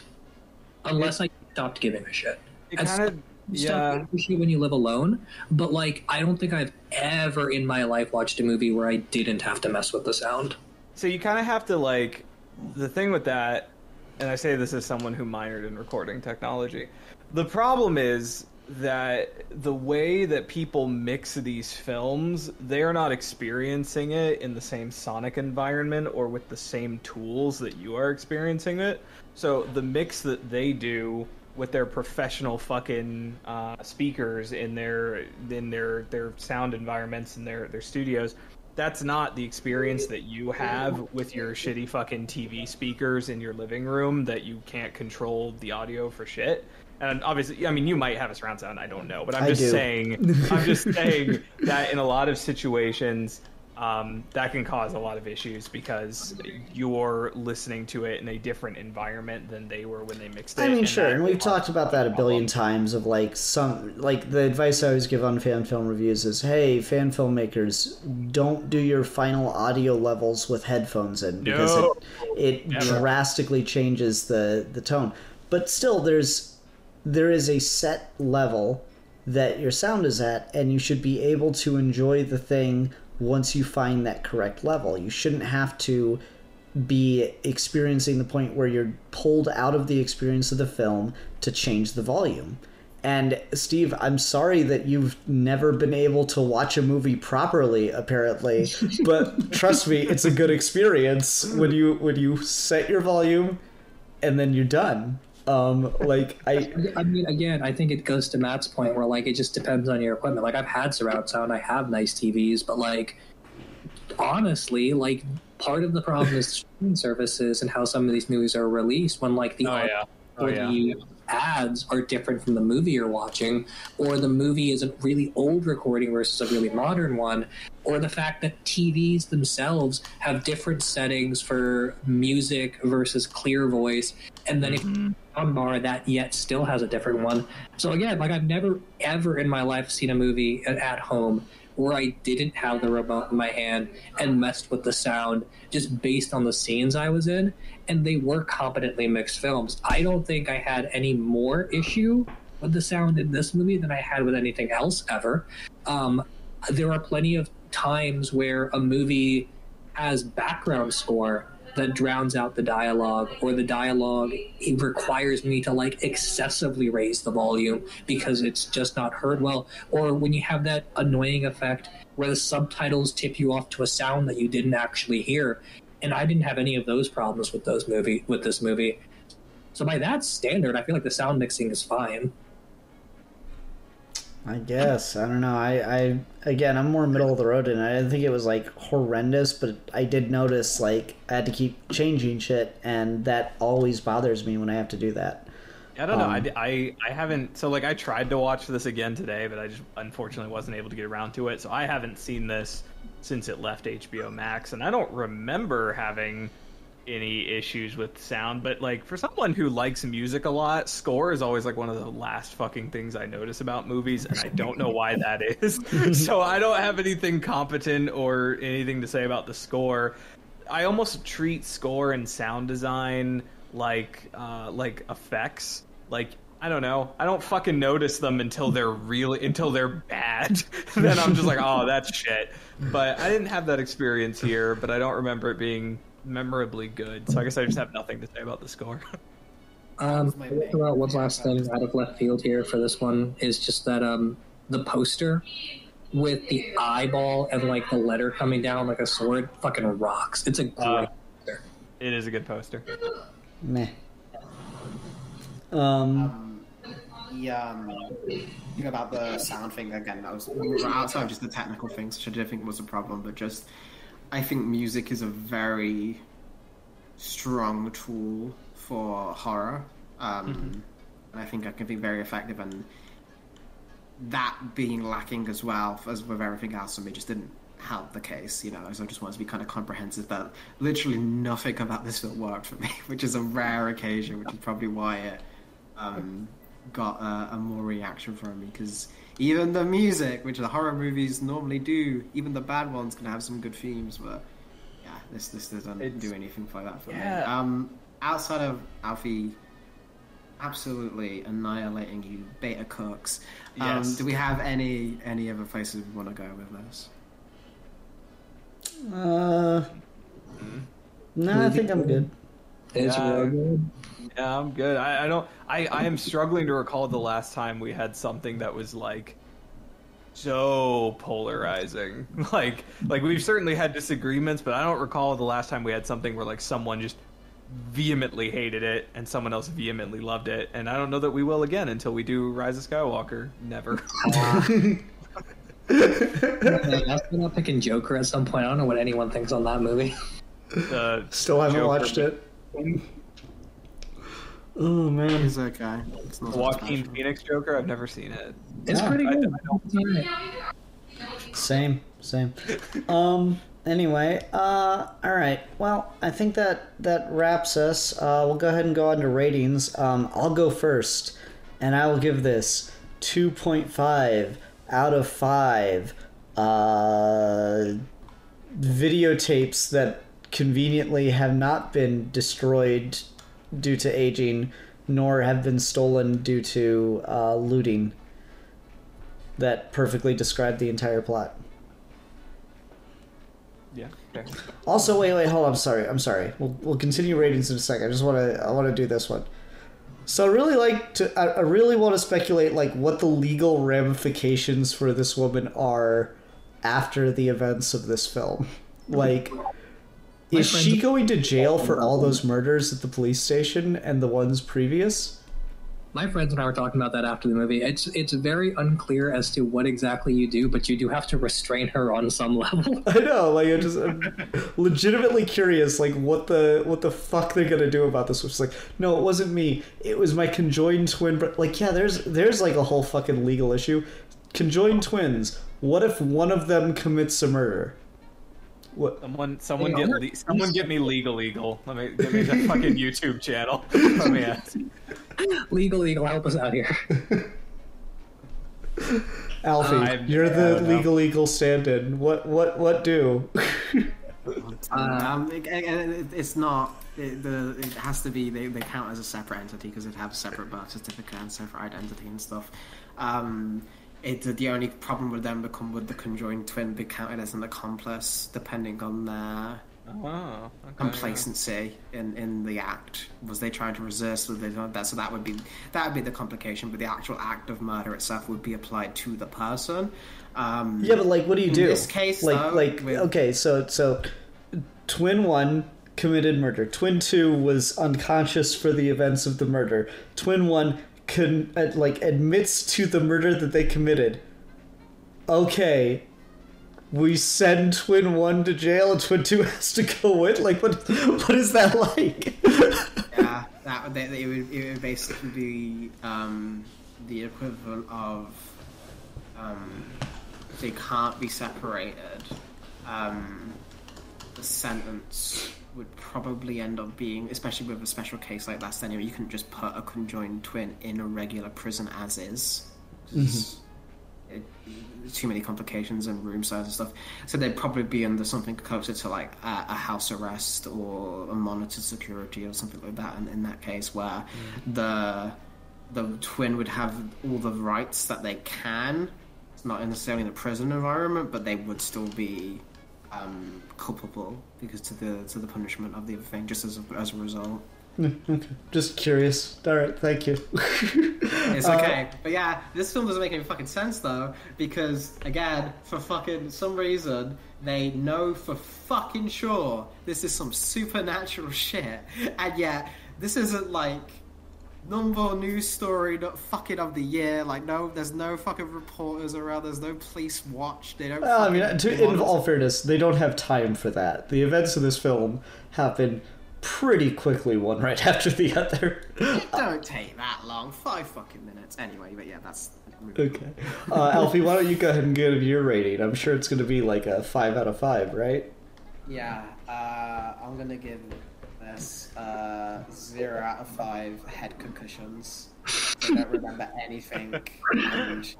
unless I stopped giving a shit. It kind of, yeah. When you live alone, but, like, I don't think I've ever in my life watched a movie where I didn't have to mess with the sound. So you kind of have to, like, the thing with that, and I say this as someone who minored in recording technology, the problem is that the way that people mix these films, they're not experiencing it in the same sonic environment or with the same tools that you are experiencing it. So the mix that they do with their professional fucking speakers in their sound environments in their studios, that's not the experience that you have with your shitty fucking TV speakers in your living room that you can't control the audio for shit. And obviously, I mean, you might have a surround sound, I don't know, but I'm just saying that in a lot of situations, that can cause a lot of issues because you're listening to it in a different environment than they were when they mixed it. I mean, and sure, that and we've can talked about that a billion times of like the advice I always give on fan film reviews is, hey, fan filmmakers, don't do your final audio levels with headphones in because it drastically changes the tone. But still, there is a set level that your sound is at, and you should be able to enjoy the thing once you find that correct level. You shouldn't have to be experiencing the point where you're pulled out of the experience of the film to change the volume. And Steve, I'm sorry that you've never been able to watch a movie properly, apparently, but trust me, it's a good experience when you set your volume and then you're done. I mean, again, I think it goes to Matt's point where, like, it just depends on your equipment. Like, I've had surround sound, I have nice TVs, but, like, honestly, like, part of the problem is streaming services and how some of these movies are released when, like, the ads are different from the movie you're watching, or the movie is a really old recording versus a really modern one, or the fact that TVs themselves have different settings for music versus clear voice, and then if soundbar that yet still has a different one. So again, like, I've never ever in my life seen a movie at home where I didn't have the remote in my hand and messed with the sound just based on the scenes I was in, and they were competently mixed films. I don't think I had any more issue with the sound in this movie than I had with anything else ever. There are plenty of times where a movie has background score that drowns out the dialogue, or the dialogue, it requires me to, like, excessively raise the volume because it's just not heard well, or when you have that annoying effect where the subtitles tip you off to a sound that you didn't actually hear. And I didn't have any of those problems with this movie. So by that standard, I feel like the sound mixing is fine. I guess. I don't know. Again, I'm more middle of the road, and I didn't think it was, like, horrendous, but I did notice, like, I had to keep changing shit, and that always bothers me when I have to do that. I don't know. I haven't... So, like, I tried to watch this again today, but I just unfortunately wasn't able to get around to it, so I haven't seen this since it left HBO Max, and I don't remember having any issues with sound, but, like, for someone who likes music a lot, score is always, like, one of the last fucking things I notice about movies, and I don't know why that is. So I don't have anything competent or anything to say about the score. I almost treat score and sound design like effects. Like, I don't know. I don't fucking notice them until they're bad. Then I'm just like, oh, that's shit. But I didn't have that experience here, but I don't remember it being memorably good, so I guess I just have nothing to say about the score. One last thing out of left field here for this one is just that the poster with the eyeball and, like, the letter coming down like a sword fucking rocks. It's a great poster. It is a good poster. Meh. About the sound thing again, that was outside of just the technical things, which I didn't think was a problem, but just I think music is a very strong tool for horror, and I think it can be very effective, and that being lacking as well as with everything else for me just didn't help the case, so I just wanted to be kind of comprehensive, but literally nothing about this film worked for me, which is a rare occasion, which is probably why it got a more reaction from me, because even the music, which the horror movies normally do, even the bad ones can have some good themes, but yeah, this doesn't do anything like that for me. Outside of Alfie absolutely annihilating you beta cooks, do we have any other places we want to go with this? No, I think I'm good. It's real good. Yeah, I'm good. I am struggling to recall the last time we had something that was, like, so polarizing. Like we've certainly had disagreements, but I don't recall the last time we had something where, like, someone just vehemently hated it and someone else vehemently loved it. And I don't know that we will again until we do Rise of Skywalker. Never. I'm not picking Joker at some point. I don't know what anyone thinks on that movie. Still haven't watched it. Oh man, he's that guy. Joaquin Phoenix Joker. I've never seen it. It's pretty good. Same. Anyway, all right. Well, I think that wraps us. We'll go ahead and go on to ratings. I'll go first, and I will give this 2.5 out of 5 videotapes that conveniently have not been destroyed due to aging, nor have been stolen due to looting, that perfectly describe the entire plot. Yeah. Okay. Also, wait, hold on. I'm sorry. We'll continue ratings in a second. I want to do this one. So I really want to speculate like what the legal ramifications for this woman are after the events of this film. Like, is she going to jail for all those murders at the police station and the ones previous? My friends and I were talking about that after the movie. It's very unclear as to what exactly you do, but you do have to restrain her on some level. I know, like I'm legitimately curious, like what the fuck they're gonna do about this. Which is like, no, it wasn't me. It was my conjoined twin. Like, yeah, there's like a whole fucking legal issue. Conjoined twins. What if one of them commits a murder? What? Someone get me legal. Let me give me the fucking YouTube channel. Let me ask. Legal, help us out here. Alfie, you're the legal stand-in. What do? It's not. It has to be. They count as a separate entity because it have separate birth certificate and separate identity and stuff. The only problem would then become would the conjoined twin be counted as an accomplice, depending on their complacency in the act. Was they trying to resist? Was they that? So that would be the complication. But the actual act of murder itself would be applied to the person. Yeah, but like, what do you do? In this case, okay, so twin 1 committed murder. Twin 2 was unconscious for the events of the murder. Twin 1 admits to the murder that they committed. Okay, we send twin 1 to jail and twin 2 has to go with? Like, what is that like? Yeah, it would basically be the equivalent of they can't be separated. The sentence would probably end up being, especially with a special case like that, anyway, you can just put a conjoined twin in a regular prison as is. Too many complications and room size and stuff. So they'd probably be under something closer to like a house arrest or a monitored security or something like that. And in that case, where the twin would have all the rights that they can. It's not necessarily in a prison environment, but they would still be culpable because to the punishment of the other thing, just as a result. Okay. Just curious. All right, thank you. It's okay, but yeah, this film doesn't make any fucking sense though, because again, for fucking some reason, they know for fucking sure this is some supernatural shit, and yet this isn't like number one news story, not fucking of the year. Like, no, there's no fucking reporters around. There's no police watch. They don't. Well, I mean, in all fairness, they don't have time for that. The events of this film happen pretty quickly, one right after the other. It don't take that long. 5 fucking minutes. Anyway, but yeah, that's okay. Alfie, why don't you go ahead and give your rating? I'm sure it's going to be like a 5 out of 5, right? Yeah. I'm gonna give this 0 out of 5 head concussions. I don't remember anything. And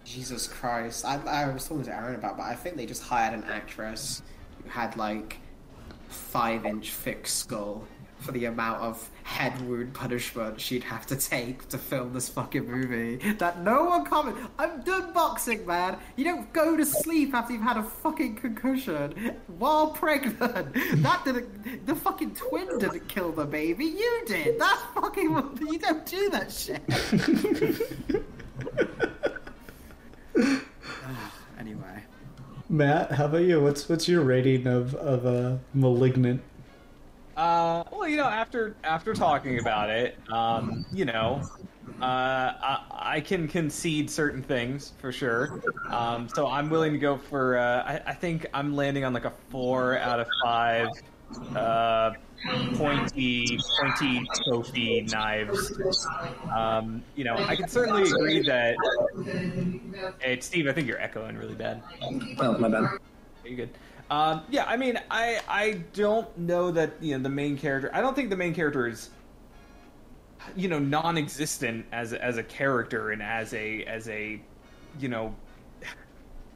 Jesus Christ, I was talking to Aaron about, but I think they just hired an actress who had like 5-inch thick skull for the amount of head wound punishment she'd have to take to film this fucking movie that no one commented. I'm done boxing, man. You don't go to sleep after you've had a fucking concussion while pregnant. The fucking twin didn't kill the baby. You did. That's fucking. You don't do that shit. Anyway. Matt, how about you? What's your rating of Malignant? Well, after talking about it, I can concede certain things for sure. So I'm willing to go for. I think I'm landing on like a 4 out of 5 pointy trophy knives. I can certainly agree that. Hey, Steve, I think you're echoing really bad. Oh, my bad. You good? Yeah, I mean, I don't know that the main character. I don't think the main character is non-existent as a character and as a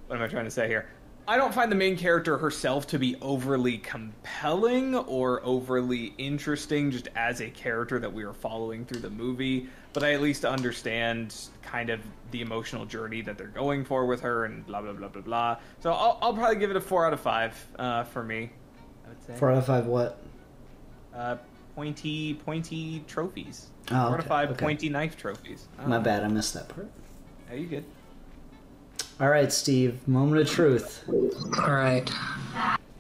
what am I trying to say here? I don't find the main character herself to be overly compelling or overly interesting just as a character that we are following through the movie, but I at least understand kind of the emotional journey that they're going for with her and blah, blah, blah, blah, blah. So I'll probably give it a 4 out of 5 for me, I would say. 4 out of 5 what? Pointy trophies. Oh, 4 out of 5 okay. Pointy knife trophies. My bad, I missed that part. Yeah, you good. All right, Steve, moment of truth. All right.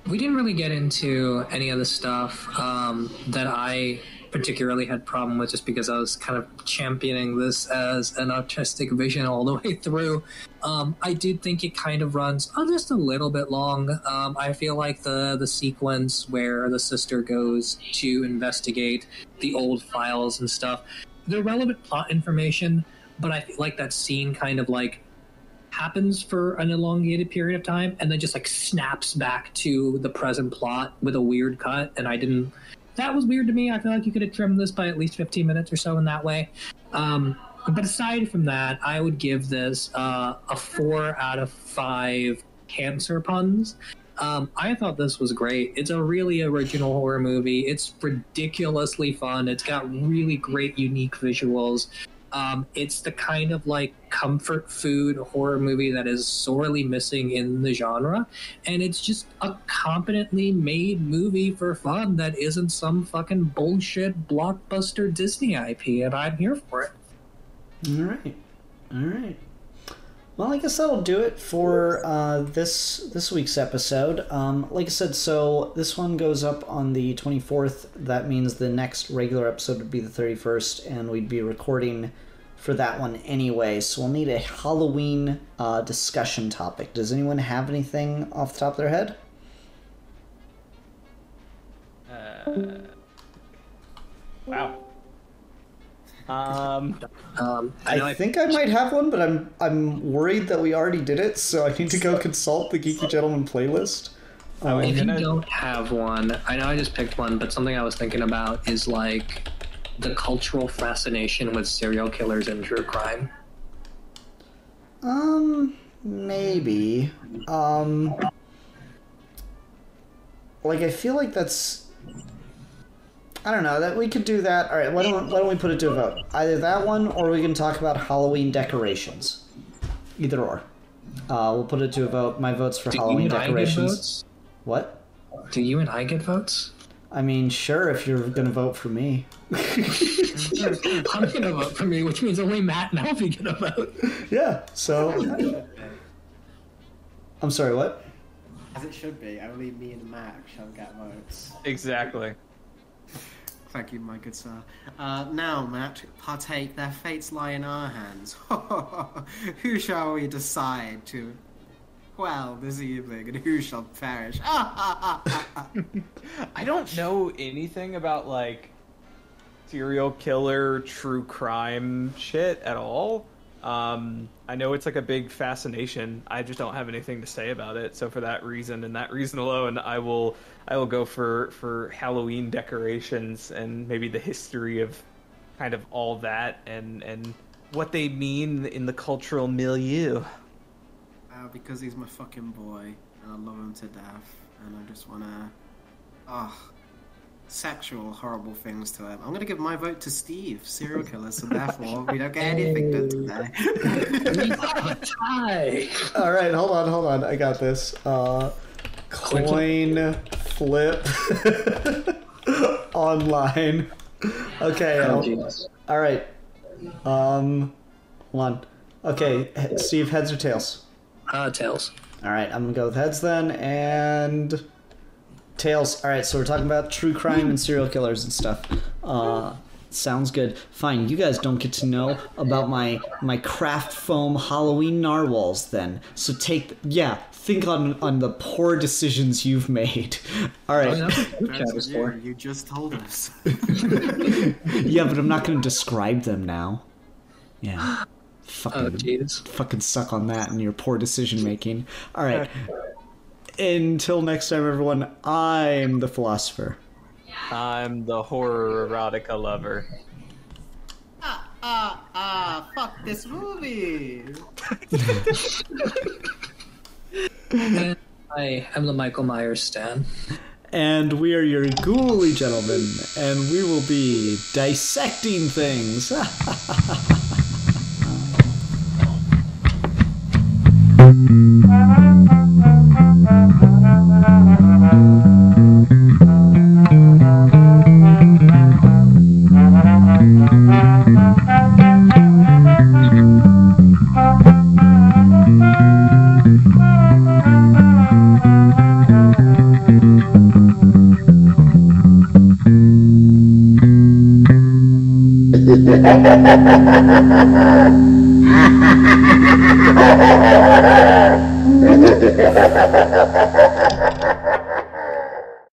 We didn't really get into any of the stuff that I particularly had problem with, just because I was kind of championing this as an artistic vision all the way through. I did think it kind of runs just a little bit long. I feel like the sequence where the sister goes to investigate the old files and stuff, the relevant plot information, but I feel like that scene kind of like happens for an elongated period of time and then just like snaps back to the present plot with a weird cut, and that was weird to me. I feel like you could have trimmed this by at least 15 minutes or so in that way. But aside from that, I would give this a 4 out of 5 cancer puns. I thought this was great. It's a really original horror movie. It's ridiculously fun. It's got really great, unique visuals. It's the kind of like comfort food horror movie that is sorely missing in the genre, and it's just a competently made movie for fun that isn't some fucking bullshit blockbuster Disney IP, and I'm here for it. All right. Well, I guess that'll do it for this week's episode. Like I said, so this one goes up on the 24th. That means the next regular episode would be the 31st, and we'd be recording for that one anyway. So we'll need a Halloween discussion topic. Does anyone have anything off the top of their head? Wow. I think I might have one, but I'm worried that we already did it, so I need to go consult the Geeky Gentleman playlist. If you don't have one, I know I just picked one, but something I was thinking about is like the cultural fascination with serial killers and true crime. Maybe. Like, I feel like that's... I don't know, that we could do that. All right, why don't we put it to a vote? Either that one, or we can talk about Halloween decorations. Either or. We'll put it to a vote. My vote's for Halloween decorations. What? Do you and I get votes? I mean, sure, if you're gonna vote for me. I'm gonna vote for me, which means only Matt and Alfie get a vote. Yeah, so... I'm sorry, what? As it should be. Only me and Matt shall get votes. Exactly. Thank you, my good sir. Now, Matt, partake. Their fates lie in our hands. Who shall we decide to quell this evening, and who shall perish? I don't know anything about, like, serial killer, true crime shit at all. I know it's like a big fascination. I just don't have anything to say about it. So for that reason and that reason alone, I will go for Halloween decorations and maybe the history of kind of all that and what they mean in the cultural milieu. Because he's my fucking boy, and I love him to death, and I just wanna, sexual horrible things to him. I'm gonna give my vote to Steve, serial killer, so therefore we don't get anything done today. Tie. All right, hold on. I got this. Coin flip online. Okay. All right. Hold on. Okay, Steve, heads or tails? Tails. All right, I'm gonna go with heads then, and tails. All right, so we're talking about true crime and serial killers and stuff. Sounds good. Fine, you guys don't get to know about my craft foam Halloween narwhals then. So think on the poor decisions you've made. All right. You just told us. Yeah, but I'm not going to describe them now. Yeah. Fucking suck on that and your poor decision making. All right. Until next time, everyone, I'm the philosopher. I'm the horror erotica lover. Fuck this movie. And I am the Michael Myers stan. And we are your ghouly gentlemen, and we will be dissecting things. Ha ha ha ha!